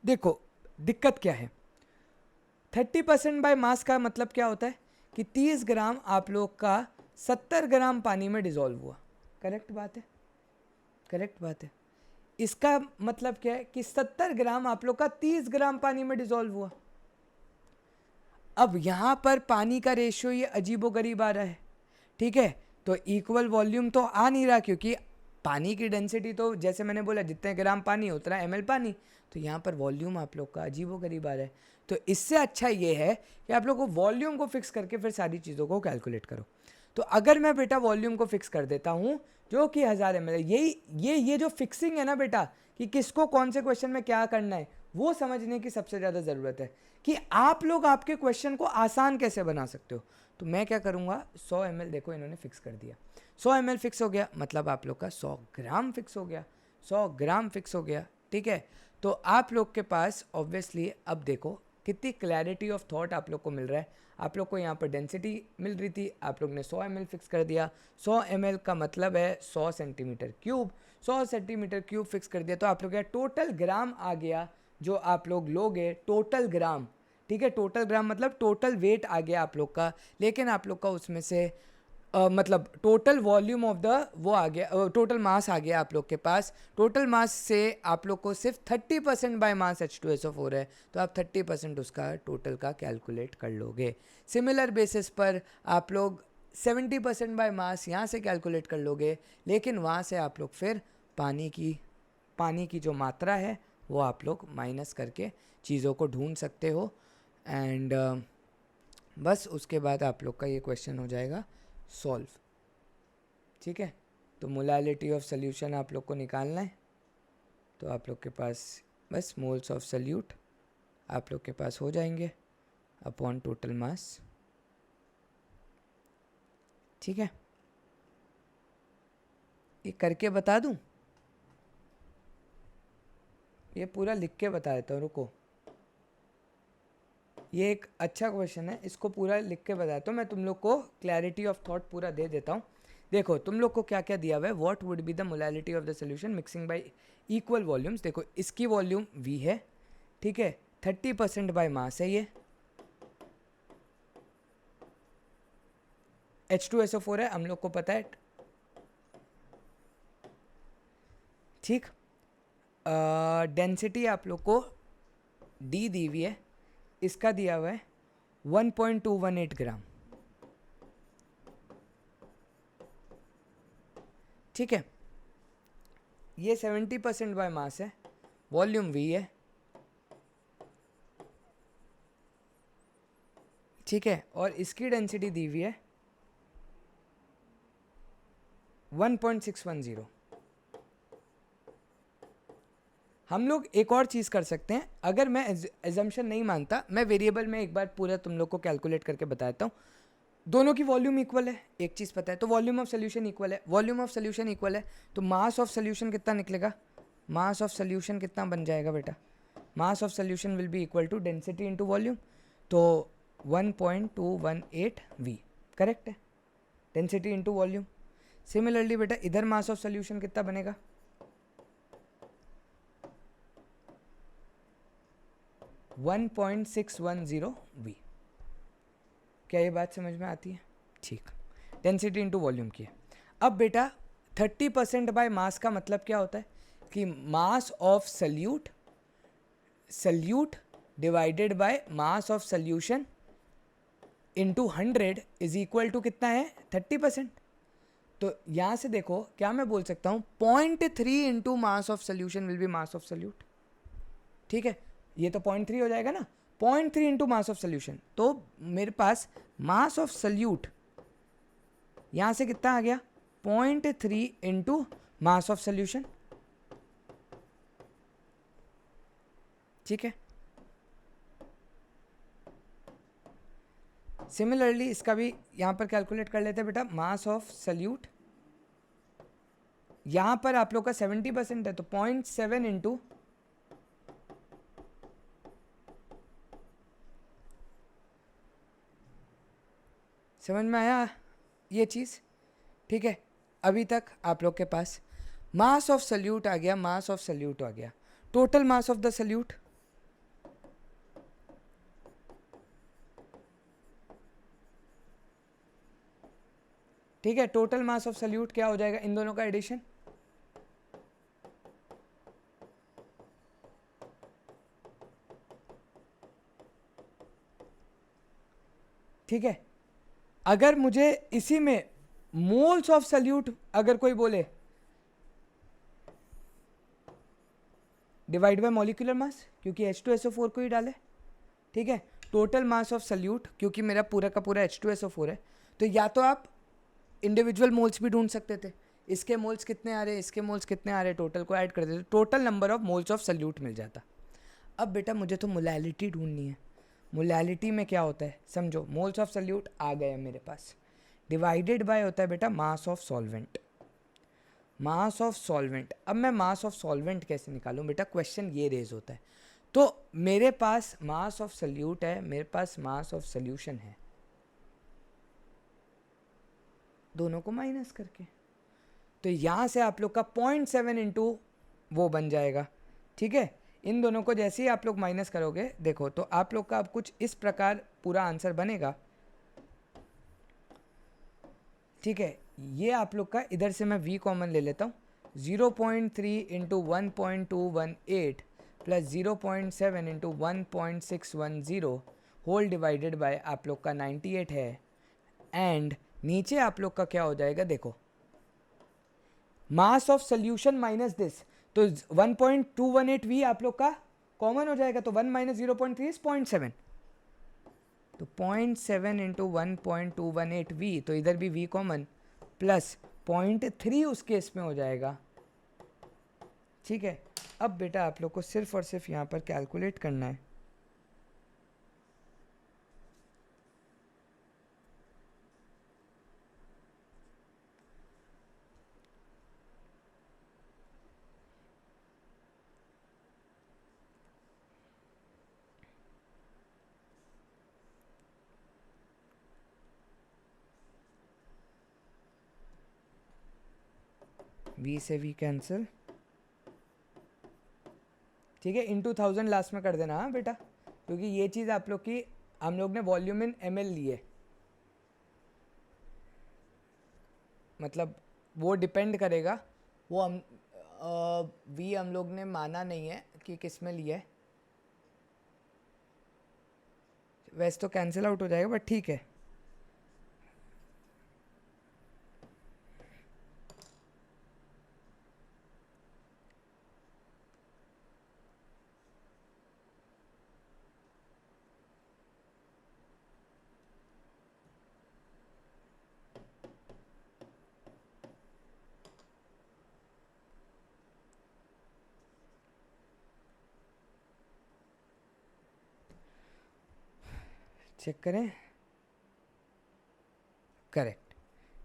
देखो दिक्कत क्या है, 30% बाय मास का मतलब क्या होता है कि 30 ग्राम आप लोग का 70 ग्राम पानी में डिजोल्व हुआ, करेक्ट बात है, करेक्ट बात है। इसका मतलब क्या है कि 70 ग्राम आप लोग का 30 ग्राम पानी में डिजोल्व हुआ। अब यहाँ पर पानी का रेशियो ये अजीबोगरीब आ रहा है, ठीक है। तो इक्वल वॉल्यूम तो आ नहीं रहा, क्योंकि पानी की डेंसिटी तो जैसे मैंने बोला जितने ग्राम पानी उतना ml पानी, तो यहाँ पर वॉल्यूम आप लोग का अजीबोगरीब आ रहा है। तो इससे अच्छा ये है कि आप लोग को वॉल्यूम को फिक्स करके फिर सारी चीज़ों को कैलकुलेट करो। तो अगर मैं बेटा वॉल्यूम को फिक्स कर देता हूँ जो कि 1000 ml है, ये जो फिक्सिंग है ना बेटा, कि किसको कौन से क्वेश्चन में क्या करना है, वो समझने की सबसे ज़्यादा ज़रूरत है कि आप लोग आपके क्वेश्चन को आसान कैसे बना सकते हो। तो मैं क्या करूँगा, 100 ml देखो इन्होंने फिक्स कर दिया, 100 ml फिक्स हो गया, मतलब आप लोग का 100 ग्राम फिक्स हो गया, 100 ग्राम फिक्स हो गया, ठीक है। तो आप लोग के पास ऑब्वियसली अब देखो कितनी क्लैरिटी ऑफ थॉट आप लोग को मिल रहा है। आप लोग को यहाँ पर डेंसिटी मिल रही थी, आप लोग ने 100 ml फिक्स कर दिया, 100 ml का मतलब है 100 centimetre cube, 100 centimetre cube fix कर दिया, तो आप लोग का टोटल ग्राम आ गया जो आप लोग लोगे, टोटल ग्राम, ठीक है। टोटल ग्राम मतलब टोटल वेट आ गया आप लोग का, लेकिन आप लोग का उसमें से मतलब टोटल वॉल्यूम ऑफ द वो आ गया, टोटल मास आ गया आप लोग के पास। टोटल मास से आप लोग को सिर्फ 30% बाय मास H2SO4 है, तो आप 30% उसका टोटल का कैलकुलेट कर लोगे। सिमिलर बेसिस पर आप लोग 70% बाय मास यहाँ से कैलकुलेट कर लोगे, लेकिन वहाँ से आप लोग फिर पानी की जो मात्रा है वो आप लोग माइनस करके चीज़ों को ढूंढ सकते हो। एंड बस उसके बाद आप लोग का ये क्वेश्चन हो जाएगा सॉल्व, ठीक है। तो मोलालिटी ऑफ सोल्यूशन आप लोग को निकालना है, तो आप लोग के पास बस मोल्स ऑफ सल्यूट आप लोग के पास हो जाएंगे अपॉन टोटल मास, ठीक है। ये करके बता दूं, ये पूरा लिख के बता देता हूँ, रुको, ये एक अच्छा क्वेश्चन है, इसको पूरा लिख के बताता हूँ मैं, तुम लोग को क्लैरिटी ऑफ थॉट पूरा दे देता हूँ। देखो तुम लोग को क्या क्या दिया हुआ है, what would be the molality of the solution mixing y equal volumes. देखो इसकी वॉल्यूम V है, ठीक है, 30% बाय मास है, ये H2SO4 है, हम लोग को पता है, ठीक। डेंसिटी आप लोग को D दी हुई है, इसका दिया हुआ है 1.218 ग्राम, ठीक है। ये 70% बाय मास है, वॉल्यूम V है, ठीक है, और इसकी डेंसिटी दी हुई है 1.610। हम लोग एक और चीज़ कर सकते हैं, अगर मैं एजम्पशन नहीं मानता, मैं वेरिएबल में एक बार पूरा तुम लोग को कैलकुलेट करके बताता हूँ। दोनों की वॉल्यूम इक्वल है, एक चीज़ पता है, तो वॉल्यूम ऑफ सोल्यूशन इक्वल है, वॉल्यूम ऑफ सोल्यूशन इक्वल है, तो मास ऑफ सोल्यूशन कितना निकलेगा, मास ऑफ सोल्यूशन कितना बन जाएगा बेटा, mass of solution will be equal to density into volume, तो 1.218 V, करेक्ट है, डेंसिटी इनटू वॉल्यूम। सिमिलरली बेटा इधर मास ऑफ सोल्यूशन कितना बनेगा, 1.610 V। क्या ये बात समझ में आती है, ठीक। डेंसिटी इनटू वॉल्यूम की है। अब बेटा 30% बाय मास का मतलब क्या होता है कि mass of solute divided by mass of solution into 100 is equal to कितना है 30%। तो यहाँ से देखो क्या मैं बोल सकता हूँ 0.3 into mass of solution will B mass of solute. ठीक है, ये तो 0.3 हो जाएगा ना, 0.3 इंटू मास ऑफ सोल्यूशन। तो मेरे पास मास ऑफ सोल्यूट यहाँ से कितना आ गया 0.3 इंटू मास ऑफ सोल्यूशन। ठीक है, सिमिलरली इसका भी यहाँ पर कैलकुलेट कर लेते हैं बेटा। मास ऑफ सोल्यूट यहाँ पर आप लोग का 70% है, तो 0.7 इंटू समझ में आया ये चीज़? ठीक है, अभी तक आप लोग के पास मास ऑफ सोल्यूट आ गया, मास ऑफ सोल्यूट आ गया, total mass of the solute ठीक है, टोटल मास ऑफ सोल्यूट क्या हो जाएगा इन दोनों का एडिशन। ठीक है, अगर मुझे इसी में मोल्स ऑफ सोल्यूट अगर कोई बोले डिवाइड बाय मॉलिक्यूलर मास, क्योंकि H2SO4 को ही डाले। ठीक है, टोटल मास ऑफ सोल्यूट, क्योंकि मेरा पूरा का पूरा H2SO4 है, तो या तो आप इंडिविजुअल मोल्स भी ढूंढ सकते थे, इसके मोल्स कितने आ रहे, इसके मोल्स कितने आ रहे, टोटल को ऐड कर देते, total number of moles of solute मिल जाता। अब बेटा मुझे तो मोलैलिटी ढूंढनी है। मोलैलिटी में क्या होता है समझो, मोल्स ऑफ सोल्यूट आ गए मेरे पास, डिवाइडेड बाय होता है बेटा mass of solvent. Mass of solvent, अब मैं मास ऑफ सॉल्वेंट कैसे निकालूं बेटा, क्वेश्चन ये रेज होता है। तो मेरे पास मास ऑफ सोल्यूट है, मेरे पास मास ऑफ सोल्यूशन है, दोनों को माइनस करके, तो यहाँ से आप लोग का 0.7 इंटू वो बन जाएगा। ठीक है, इन दोनों को जैसे ही आप लोग माइनस करोगे देखो, तो आप लोग का अब कुछ इस प्रकार पूरा आंसर बनेगा। ठीक है, ये आप लोग का, इधर से मैं v कॉमन ले लेता हूँ, 0.3 into 1.218 plus 0.7 into 1.610 whole divided by आप लोग का 98 है। एंड नीचे आप लोग का क्या हो जाएगा देखो, मास ऑफ सोल्यूशन माइनस दिस, तो 1.218v आप लोग का कॉमन हो जाएगा, तो 1 माइनस 0.3 इज 0.7, तो 0.7 इंटू 1.218v, तो इधर भी v कॉमन, प्लस 0.3 उस केस में हो जाएगा। ठीक है, अब बेटा आप लोग को सिर्फ और सिर्फ यहाँ पर कैलकुलेट करना है। v से v कैंसिल, ठीक है, इंटू 1000 लास्ट में कर देना हाँ बेटा, क्योंकि ये चीज़ आप लोग की, हम लोग ने वॉल्यूम इन ml ली है, मतलब वो डिपेंड करेगा, वो हम v हम लोग ने माना नहीं है कि किस में लिया है, वैसे तो कैंसिल आउट हो जाएगा बट ठीक है। चेक करें, करेक्ट,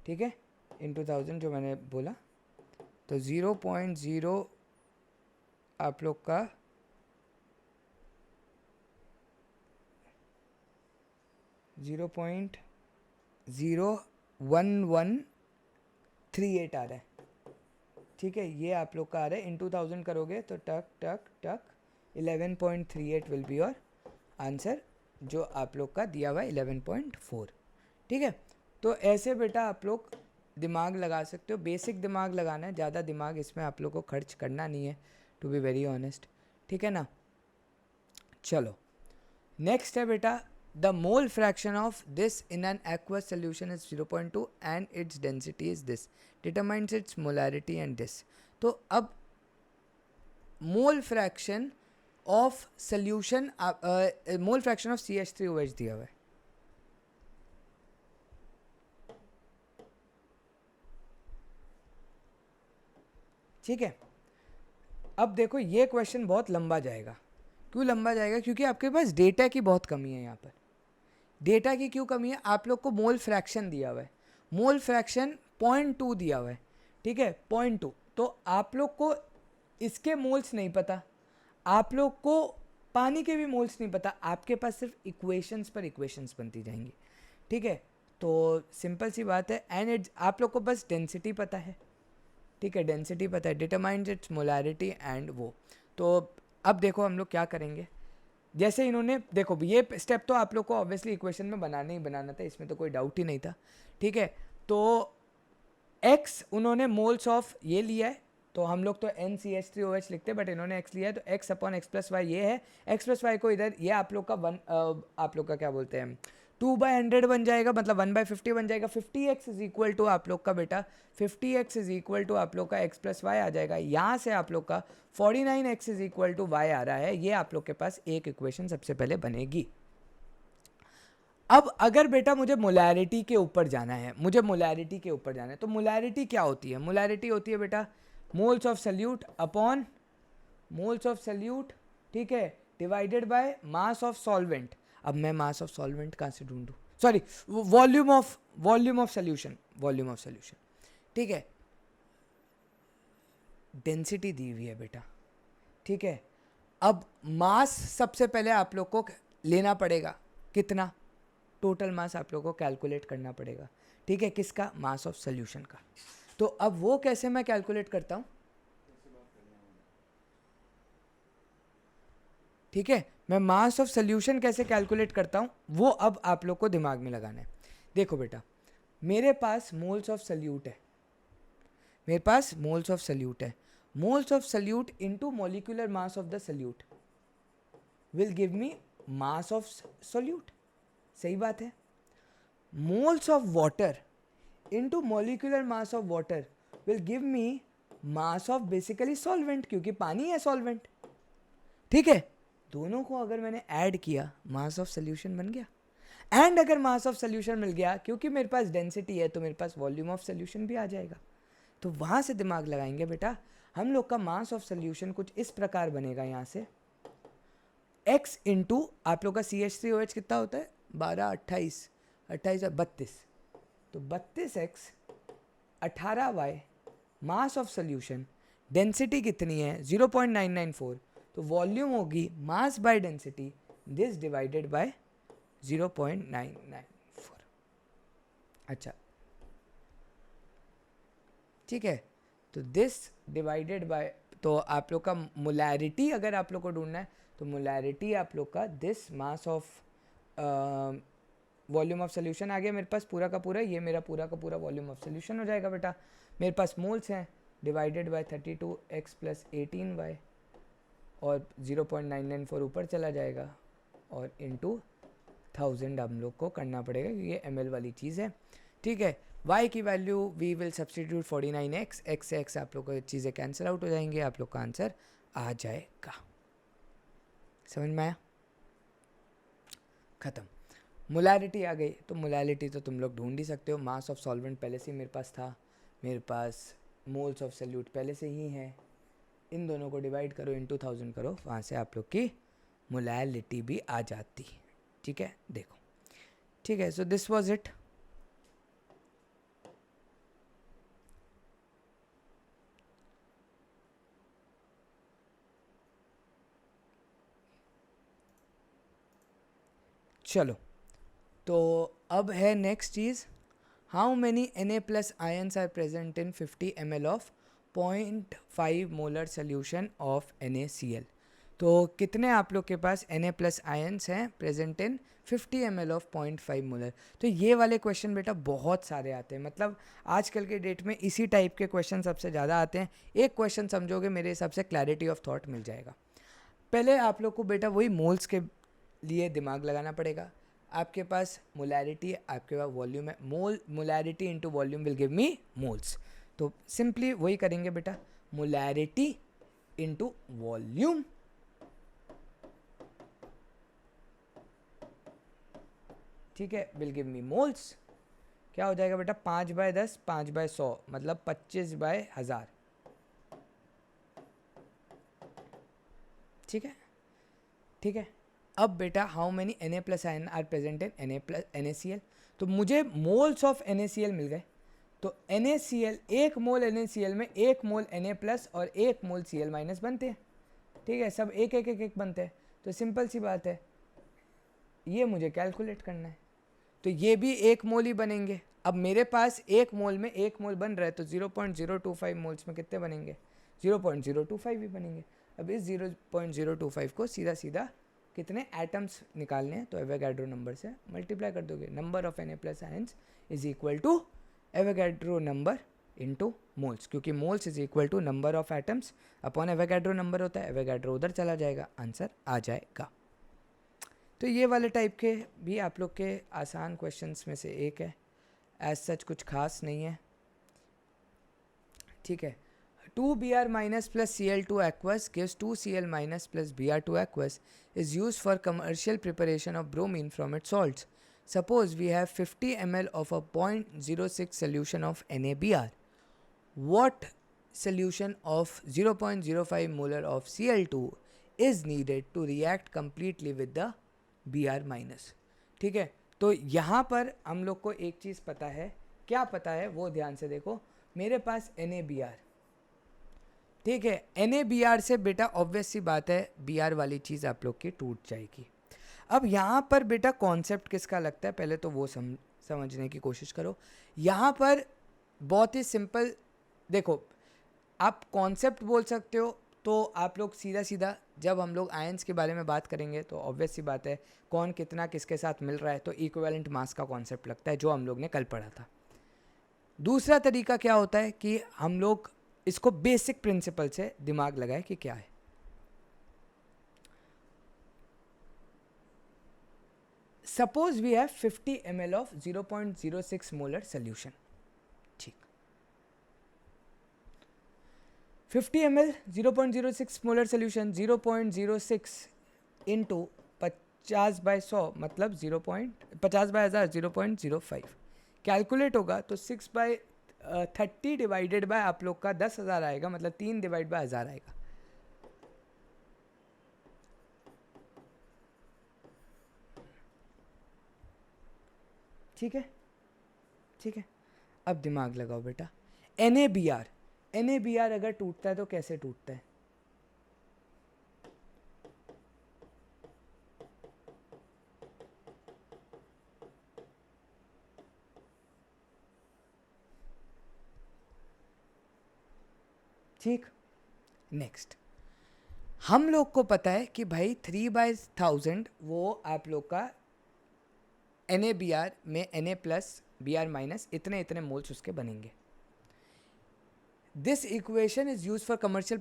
ठीक है, इंटू 1000 जो मैंने बोला, तो 0.0 आप लोग का 0.01138 आ रहा है। ठीक है, ये आप लोग का आ रहा है, इंटू 1000 करोगे तो टक टक टक 11.38 विल बी योर आंसर, जो आप लोग का दिया हुआ है 11.4। ठीक है, तो ऐसे बेटा आप लोग दिमाग लगा सकते हो, बेसिक दिमाग लगाना है, ज़्यादा दिमाग इसमें आप लोग को खर्च करना नहीं है, टू बी वेरी ऑनेस्ट। ठीक है ना, चलो नेक्स्ट है बेटा, the mole fraction of this in an aqueous solution is 0.2 and its density is this, determines it's molarity and this. तो अब मोल fraction of solution, mole fraction of CH3OH दिया हुआ है, ठीक है। अब देखो ये क्वेश्चन बहुत लंबा जाएगा। क्यों लंबा जाएगा? क्योंकि आपके पास डेटा की बहुत कमी है यहाँ पर। डेटा की क्यों कमी है? आप लोग को मोल फ्रैक्शन दिया हुआ है, मोल फ्रैक्शन 0.2 दिया हुआ है, ठीक है, 0.2। तो आप लोग को इसके मोल्स नहीं पता, आप लोग को पानी के भी मोल्स नहीं पता, आपके पास सिर्फ इक्वेशंस पर इक्वेशंस बनती जाएंगी, ठीक है। तो सिंपल सी बात है, एंड इट्स, आप लोग को बस डेंसिटी पता है, ठीक है, डेंसिटी पता है, डिटरमाइंस इट्स मोलैरिटी एंड वो। तो अब देखो हम लोग क्या करेंगे, जैसे इन्होंने देखो ये स्टेप तो आप लोग को ऑब्वियसली इक्वेशन में बनाना ही बनाना था, इसमें तो कोई डाउट ही नहीं था, ठीक है। तो x उन्होंने मोल्स ऑफ ये लिया है, तो हम लोग तो NCH3OH लिखते हैं, बट इन्होंने x लिया है, तो x upon x plus y ये है, x प्लस वाई को इधर ये आप लोग का आप लोग का क्या बोलते हैं 2/100 बन जाएगा, मतलब 1/50 बन जाएगा। 50x इज इक्वल टू आप लोग का बेटा 50x इज इक्वल टू आप लोग का x प्लस वाई आ जाएगा। यहाँ से आप लोग का 49x is equal to Y आ रहा है। ये आप लोग के पास एक इक्वेशन सबसे पहले बनेगी। अब अगर बेटा मुझे मोलैरिटी के ऊपर जाना है, मुझे मोलैरिटी के ऊपर जाना है, तो मोलैरिटी क्या होती है? मोलैरिटी होती है बेटा moles of solute upon moles of solute, ठीक है, divided by mass of solvent. अब मैं मास ऑफ सॉल्वेंट कहाँ से ढूंढूं? Sorry, volume of solution, volume of solution, ठीक है। डेंसिटी दी हुई है बेटा, ठीक है। अब मास सबसे पहले आप लोग को लेना पड़ेगा, कितना? टोटल मास आप लोग को कैलकुलेट करना पड़ेगा, ठीक है, किसका? मास ऑफ सॉल्यूशन का। तो अब वो कैसे मैं कैलकुलेट करता हूँ, ठीक है, मैं मास ऑफ सॉल्यूशन कैसे कैलकुलेट करता हूँ वो अब आप लोग को दिमाग में लगाना है। देखो बेटा, मेरे पास मोल्स ऑफ सल्यूट है, मेरे पास मोल्स ऑफ सल्यूट है, moles of salute into molecular mass of the solute will give me mass of solute, सही बात है। Moles of water into molecular mass of water will give me mass of basically solvent, क्योंकि पानी है solvent, ठीक है। दोनों को अगर मैंने ऐड किया, मास ऑफ सॉल्यूशन बन गया। एंड अगर मास ऑफ सॉल्यूशन मिल गया, क्योंकि मेरे पास डेंसिटी है, तो मेरे पास वॉल्यूम ऑफ सॉल्यूशन भी आ जाएगा। तो वहाँ से दिमाग लगाएंगे बेटा, हम लोग का मास ऑफ सॉल्यूशन कुछ इस प्रकार बनेगा, यहाँ से x इंटू आप लोग का CH3OH कितना होता है? 12, 28, 28 और 32, तो 32x 18y mass of solution, density कितनी है? 0.994, तो वॉल्यूम होगी mass by density, this divided by 0.994। अच्छा, ठीक है, तो दिस डिवाइडेड बाय, तो आप लोग का मोलैरिटी अगर आप लोग को ढूंढना है, तो मोलैरिटी आप लोग का this mass of volume of solution आ गया मेरे पास पूरा का पूरा, ये मेरा पूरा का पूरा वॉल्यूम ऑफ सॉल्यूशन हो जाएगा बेटा। मेरे पास मोल्स हैं, divided by 32x plus 18y, और 0.994 ऊपर चला जाएगा, और इंटू 1000 हम लोग को करना पड़ेगा, ये ml वाली चीज़ है, ठीक है। y की value we will substitute 49x, x से x आप लोग को चीज़ें कैंसिल आउट हो जाएंगे, आप लोग का आंसर आ जाएगा। समझ में आया? ख़त्म। मोलैरिटी आ गई, तो मोलैरिटी तो तुम लोग ढूंढ ही सकते हो। मास ऑफ सॉल्वेंट पहले से ही मेरे पास था, मेरे पास मोल्स ऑफ सल्यूट पहले से ही है, इन दोनों को डिवाइड करो, इंटू 1000 करो, वहाँ से आप लोग की मोलैरिटी भी आ जाती, ठीक है। देखो, ठीक है, सो दिस वाज इट। चलो, तो अब है नेक्स्ट चीज़, how many Na plus ions are present in 50 ml of 0.5 molar solution of NaCl। तो कितने आप लोग के पास Na प्लस आयन्स हैं present in 50 ml of 0.5 molar? तो ये वाले क्वेश्चन बेटा बहुत सारे आते हैं, मतलब आजकल के डेट में इसी टाइप के क्वेश्चन सबसे ज़्यादा आते हैं। एक क्वेश्चन समझोगे, मेरे हिसाब से क्लैरिटी ऑफ थॉट मिल जाएगा। पहले आप लोग को बेटा वही मोल्स के लिए दिमाग लगाना पड़ेगा। आपके पास मोलैरिटी है, आपके पास वॉल्यूम है, molarity into volume will give me moles. तो सिंपली वही करेंगे बेटा, मोलैरिटी इंटू वॉल्यूम, ठीक है, विल गिव मी मोल्स। क्या हो जाएगा बेटा, 5/10 5/100 मतलब 25/1000, ठीक है, ठीक है। अब बेटा how many Na+ion are present in NaCl, तो मुझे मोल्स ऑफ NaCl मिल गए। तो NaCl, 1 मोल NaCl में 1 मोल Na+ और 1 मोल Cl- बनते हैं, ठीक है, सब एक एक एक एक बनते हैं। तो सिंपल सी बात है, ये मुझे कैलकुलेट करना है, तो ये भी 1 मोल ही बनेंगे। अब मेरे पास 1 मोल में 1 मोल बन रहा है, तो 0.025 मोल्स में कितने बनेंगे, 0.025 ही बनेंगे। अब इस 0.025 को सीधा सीधा कितने एटम्स निकालने हैं, तो एवोगाड्रो नंबर से मल्टीप्लाई कर दोगे। Number of Na+ions is equal to Avogadro number into moles, क्योंकि moles is equal to number of atoms upon Avogadro number होता है। एवोगाड्रो उधर चला जाएगा, आंसर आ जाएगा। तो ये वाले टाइप के भी आप लोग के आसान क्वेश्चंस में से एक है, एज सच कुछ खास नहीं है, ठीक है। 2Br- plus Cl2 aqueous gives 2Cl- plus Br2 aqueous is used for commercial preparation of bromine from its salts. Suppose we have 50 ml of a 0.06 solution of NaBr. What solution of 0.05 molar of Cl2 is needed to react completely with the Br-? ठीक है, तो यहाँ पर हम लोग को एक चीज़ पता है, क्या पता है वो ध्यान से देखो। मेरे पास NaBr, ठीक है, NaBr से बेटा ऑब्वियस सी बात है Br वाली चीज़ आप लोग की टूट जाएगी। अब यहाँ पर बेटा कॉन्सेप्ट किसका लगता है, पहले तो वो समझने की कोशिश करो। यहाँ पर बहुत ही सिंपल, देखो आप कॉन्सेप्ट बोल सकते हो, तो आप लोग सीधा सीधा जब हम लोग आयंस के बारे में बात करेंगे तो ऑब्वियस सी बात है कौन कितना किसके साथ मिल रहा है, तो इक्विवेलेंट मास का कॉन्सेप्ट लगता है, जो हम लोग ने कल पढ़ा था। दूसरा तरीका क्या होता है कि हम लोग इसको बेसिक प्रिंसिपल से दिमाग लगाए कि क्या है। Suppose we have 50 ml of 0.06 molar solution, ठीक, 50 ml 0.06 मोलर सोल्यूशन, 0.06 इंटू 50/100 मतलब 50/1000 0.05 कैलकुलेट होगा, तो 6/30 डिवाइडेड बाय आप लोग का 10,000 आएगा, मतलब 3/1000 आएगा। ठीक है, ठीक है। अब दिमाग लगाओ बेटा, NaBr अगर टूटता है तो कैसे टूटता है, ठीक। नेक्स्ट, हम लोग को पता है कि भाई 3/1000 वो आप लोग का NaBr में Na+ Br- इतने इतने मोल्स उसके बनेंगे। This equation is used for commercial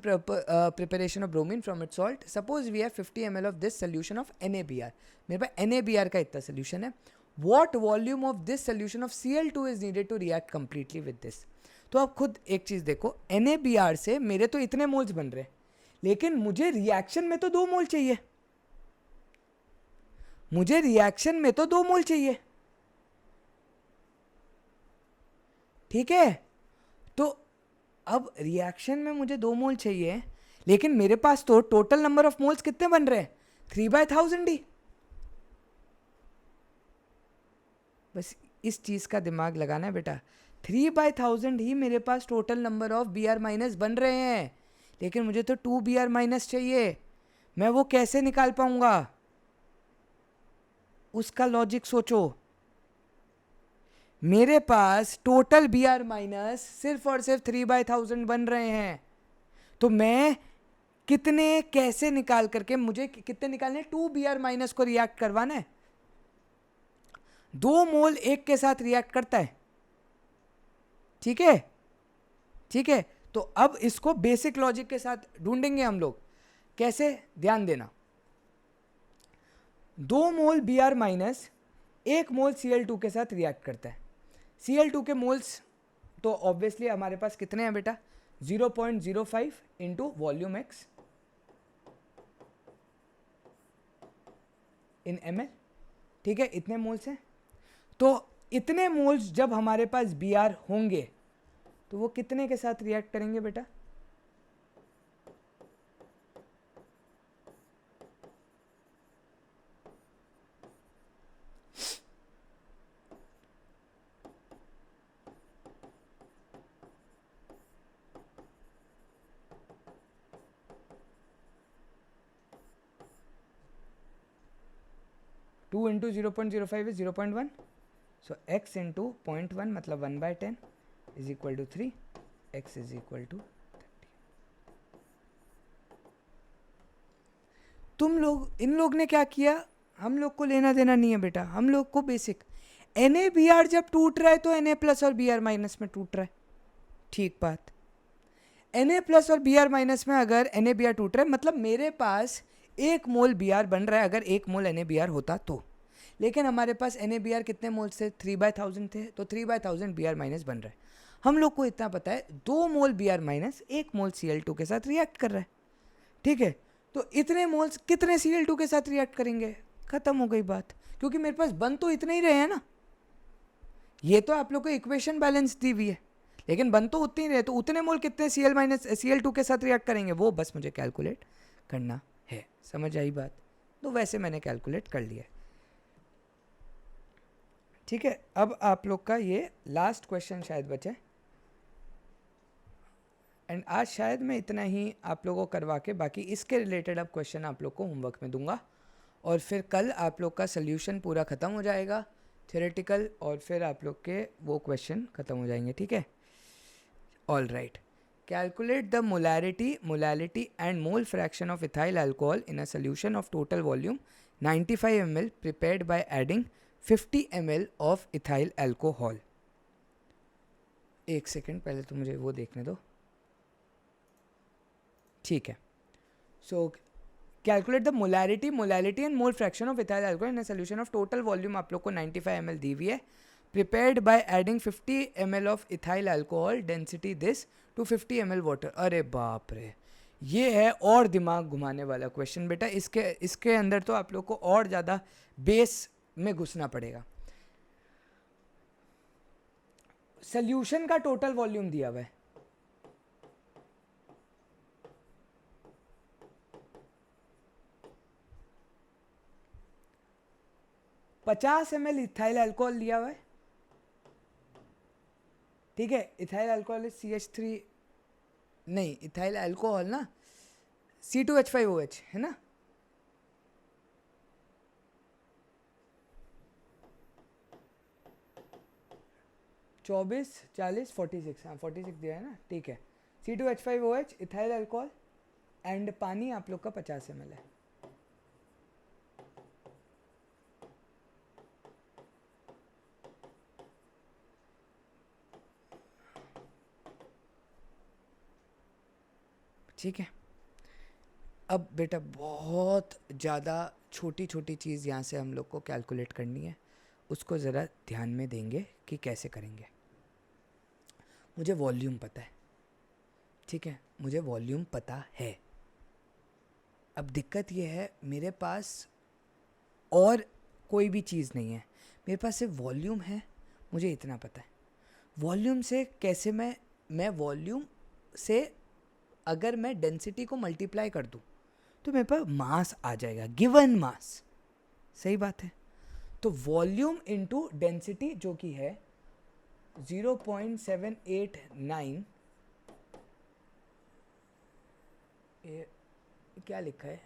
preparation of bromine from its salt. Suppose we have 50 ml of this solution of NaBr. मेरे पास NaBr का इतना solution है. What volume of this solution of Cl2 is needed to react completely with this? तो आप खुद एक चीज़ देखो, NaBr से मेरे तो इतने मोल्स बन रहे हैं, लेकिन मुझे रिएक्शन में तो 2 मोल चाहिए, मुझे रिएक्शन में तो 2 मोल चाहिए, ठीक है। तो अब रिएक्शन में मुझे 2 मोल चाहिए, लेकिन मेरे पास तो टोटल नंबर ऑफ मोल्स कितने बन रहे हैं, 3/1000 ही। बस इस चीज का दिमाग लगाना है बेटा, 3/1000 ही मेरे पास टोटल नंबर ऑफ Br- बन रहे हैं, लेकिन मुझे तो 2 Br- चाहिए। मैं वो कैसे निकाल पाऊंगा, उसका लॉजिक सोचो। मेरे पास टोटल Br- सिर्फ और सिर्फ 3/1000 बन रहे हैं, तो मैं कितने कैसे निकाल करके, मुझे कितने निकालने, 2 Br- को रिएक्ट करवाना है। 2 मोल एक के साथ रिएक्ट करता है, ठीक है, ठीक है। तो अब इसको बेसिक लॉजिक के साथ ढूंढेंगे हम लोग, कैसे, ध्यान देना। 2 मोल Br माइनस 1 मोल Cl2 के साथ रिएक्ट करता है। Cl2 के मोल्स तो ऑब्वियसली हमारे पास कितने हैं बेटा, 0.05 इंटू वॉल्यूम एक्स इन ml, ठीक है, इतने मोल्स हैं। तो इतने मोल्स जब हमारे पास Br होंगे तो वो कितने के साथ रिएक्ट करेंगे बेटा, 2 into 0.05 is 0.1, so x into 0.1 मतलब 1/10 is equal to 3, x is equal to 30। तुम लोग, इन लोग ने क्या किया, हम लोग को लेना देना नहीं है बेटा, हम लोग को बेसिक NaBr जब टूट रहा है तो Na प्लस और Br माइनस में टूट रहा है, ठीक बात। Na प्लस और Br माइनस में अगर NaBr टूट रहा है मतलब मेरे पास 1 मोल Br बन रहा है अगर 1 मोल NaBr होता तो, लेकिन हमारे पास NaBr कितने मोल्स थे, 3/1000 थे, तो 3/1000 Br माइनस बन रहा है। हम लोग को इतना पता है 2 मोल Br माइनस 1 मोल Cl2 के साथ रिएक्ट कर रहा है, ठीक है। तो इतने मोल्स कितने Cl2 के साथ रिएक्ट करेंगे, खत्म हो गई बात, क्योंकि मेरे पास बन तो इतने ही रहे हैं ना। ये तो आप लोग को इक्वेशन बैलेंस दी हुई है, लेकिन बन तो उतने ही रहे, तो उतने मोल कितने Cl2 के साथ रिएक्ट करेंगे वो बस मुझे कैलकुलेट करना है। समझ आई बात, तो वैसे मैंने कैलकुलेट कर लिया, ठीक है। अब आप लोग का ये लास्ट क्वेश्चन शायद बचे, एंड आज शायद मैं इतना ही आप लोगों को करवा के बाकी इसके रिलेटेड अब क्वेश्चन आप लोग को होमवर्क में दूंगा, और फिर कल आप लोग का सोल्यूशन पूरा ख़त्म हो जाएगा थ्योरेटिकल, और फिर आप लोग के वो क्वेश्चन ख़त्म हो जाएंगे, ठीक है। All right, calculate the molarity and mole fraction of ethyl alcohol in a solution of total volume 95 ml prepared by adding 50 ml of ethyl alcohol. एक सेकेंड, पहले तो मुझे वो देखने दो, ठीक है। सो calculate the molarity and mole fraction of ethyl alcohol in a solution of total volume आप लोग को 95 ml दी हुई है, prepared by adding 50 ml of ethyl alcohol, density this to 50 ml water. अरे बाप रे, ये है और दिमाग घुमाने वाला क्वेश्चन बेटा, इसके अंदर तो आप लोग को और ज़्यादा बेस में घुसना पड़ेगा। सोल्यूशन का टोटल वॉल्यूम दिया हुआ है, $50 ml इथाइल अल्कोहल लिया हुआ है, ठीक है। इथाइल अल्कोहल CH3 नहीं, इथाइल अल्कोहल ना C2H5OH है ना, चौबीस 40 46, हाँ 46 दिया है ना, ठीक है। C2H5OH इथाइल अल्कोहल एंड पानी आप लोग का 50 ml है, ठीक है। अब बेटा बहुत ज़्यादा छोटी छोटी चीज़ यहाँ से हम लोग को कैलकुलेट करनी है, उसको ज़रा ध्यान में देंगे कि कैसे करेंगे। मुझे वॉल्यूम पता है, ठीक है, मुझे वॉल्यूम पता है। अब दिक्कत ये है मेरे पास और कोई भी चीज़ नहीं है, मेरे पास सिर्फ वॉल्यूम है, मुझे इतना पता है। वॉल्यूम से कैसे मैं वॉल्यूम से अगर मैं डेंसिटी को मल्टीप्लाई कर दूं तो मेरे पास मास आ जाएगा, गिवन मास, सही बात है। तो वॉल्यूम इनटू डेंसिटी जो कि है 0.789, क्या लिखा है,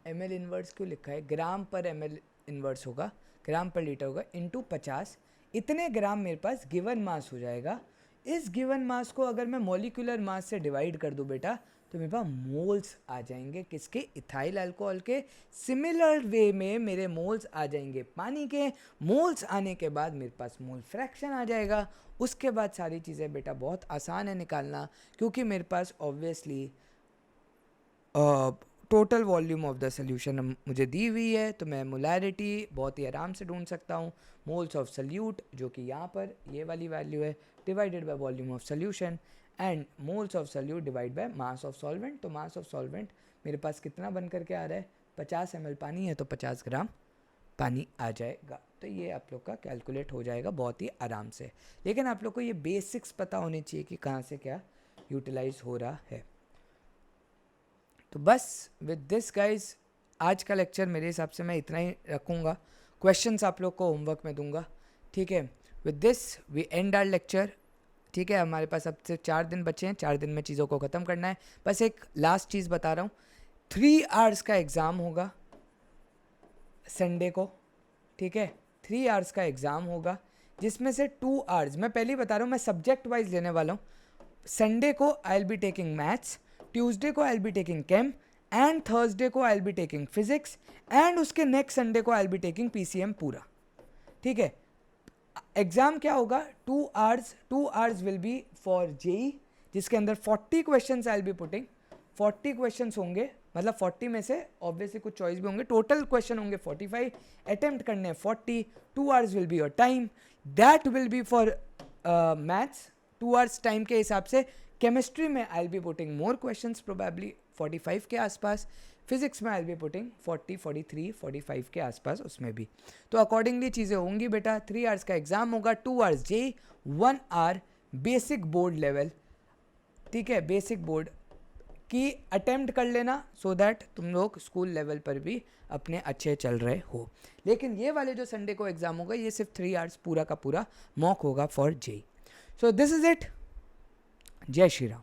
ml इनवर्स क्यों लिखा है, ग्राम पर ml इनवर्स होगा, ग्राम पर लीटर होगा, इंटू 50, इतने ग्राम मेरे पास गिवन मास हो जाएगा। इस गिवन मास को अगर मैं मॉलिक्यूलर मास से डिवाइड कर दूं बेटा तो मेरे पास मोल्स आ जाएंगे, किसके, इथाइल अल्कोहल के। सिमिलर वे में मेरे मोल्स आ जाएंगे पानी के, मोल्स आने के बाद मेरे पास मोल फ्रैक्शन आ जाएगा। उसके बाद सारी चीज़ें बेटा बहुत आसान है निकालना, क्योंकि मेरे पास obviously total volume of the solution मुझे दी हुई है, तो मैं मोलैरिटी बहुत ही आराम से ढूंढ सकता हूँ. मोल्स ऑफ सल्यूट जो कि यहाँ पर ये वाली वैल्यू है, divided by volume of solution, and moles of salute divide by mass of solvent. तो मास ऑफ सॉल्वेंट मेरे पास कितना बन करके आ रहा है, 50 ml पानी है तो 50 ग्राम पानी आ जाएगा. तो ये आप लोग का कैलकुलेट हो जाएगा बहुत ही आराम से. लेकिन आप लोग को ये बेसिक्स पता होने चाहिए कि कहाँ से क्या यूटिलाइज हो रहा है. तो बस विद दिस गाइज आज का लेक्चर मेरे हिसाब से मैं इतना ही रखूँगा. क्वेश्चंस आप लोग को होमवर्क में दूंगा, ठीक है. With this we end our lecture, ठीक है. हमारे पास अब से 4 दिन बचे हैं, 4 दिन में चीज़ों को ख़त्म करना है. बस एक लास्ट चीज़ बता रहा हूँ, 3 आवर्स का एग्ज़ाम होगा संडे को, ठीक है. 3 आवर्स का एग्ज़ाम होगा जिसमें से 2 आवर्स मैं पहले ही बता रहा हूँ, मैं सब्जेक्ट वाइज लेने वाला हूँ. संडे को I will be taking maths, Tuesday को I will be taking chem, and Thursday को I will be taking physics, and उसके नेक्स्ट संडे को I will be taking PCM पूरा, ठीक है. एग्जाम क्या होगा, 2 hours will be for JEE, जिसके अंदर 40 questions I will be putting. 40 questions होंगे, मतलब 40 में से ऑब्वियसली कुछ चॉइस भी होंगे. टोटल क्वेश्चन होंगे 45, अटेम्प्ट करने हैं 40. 2 hours will be your time, that will be for maths. 2 hours time के हिसाब से केमिस्ट्री में आई will be putting more questions, probably 45 के आसपास. फिजिक्स में आई विल बी पुटिंग 40, 43, 45 के आसपास उसमें भी. तो अकॉर्डिंगली चीज़ें होंगी बेटा. 3 आवर्स का एग्जाम होगा, 2 आवर्स जे, 1 आवर बेसिक बोर्ड लेवल, ठीक है. बेसिक बोर्ड की अटेम्प्ट कर लेना सो दैट तुम लोग स्कूल लेवल पर भी अपने अच्छे चल रहे हो. लेकिन ये वाले जो संडे को एग्जाम होगा ये सिर्फ 3 आवर्स पूरा का पूरा मॉक होगा for J. So this is it. जय श्री राम.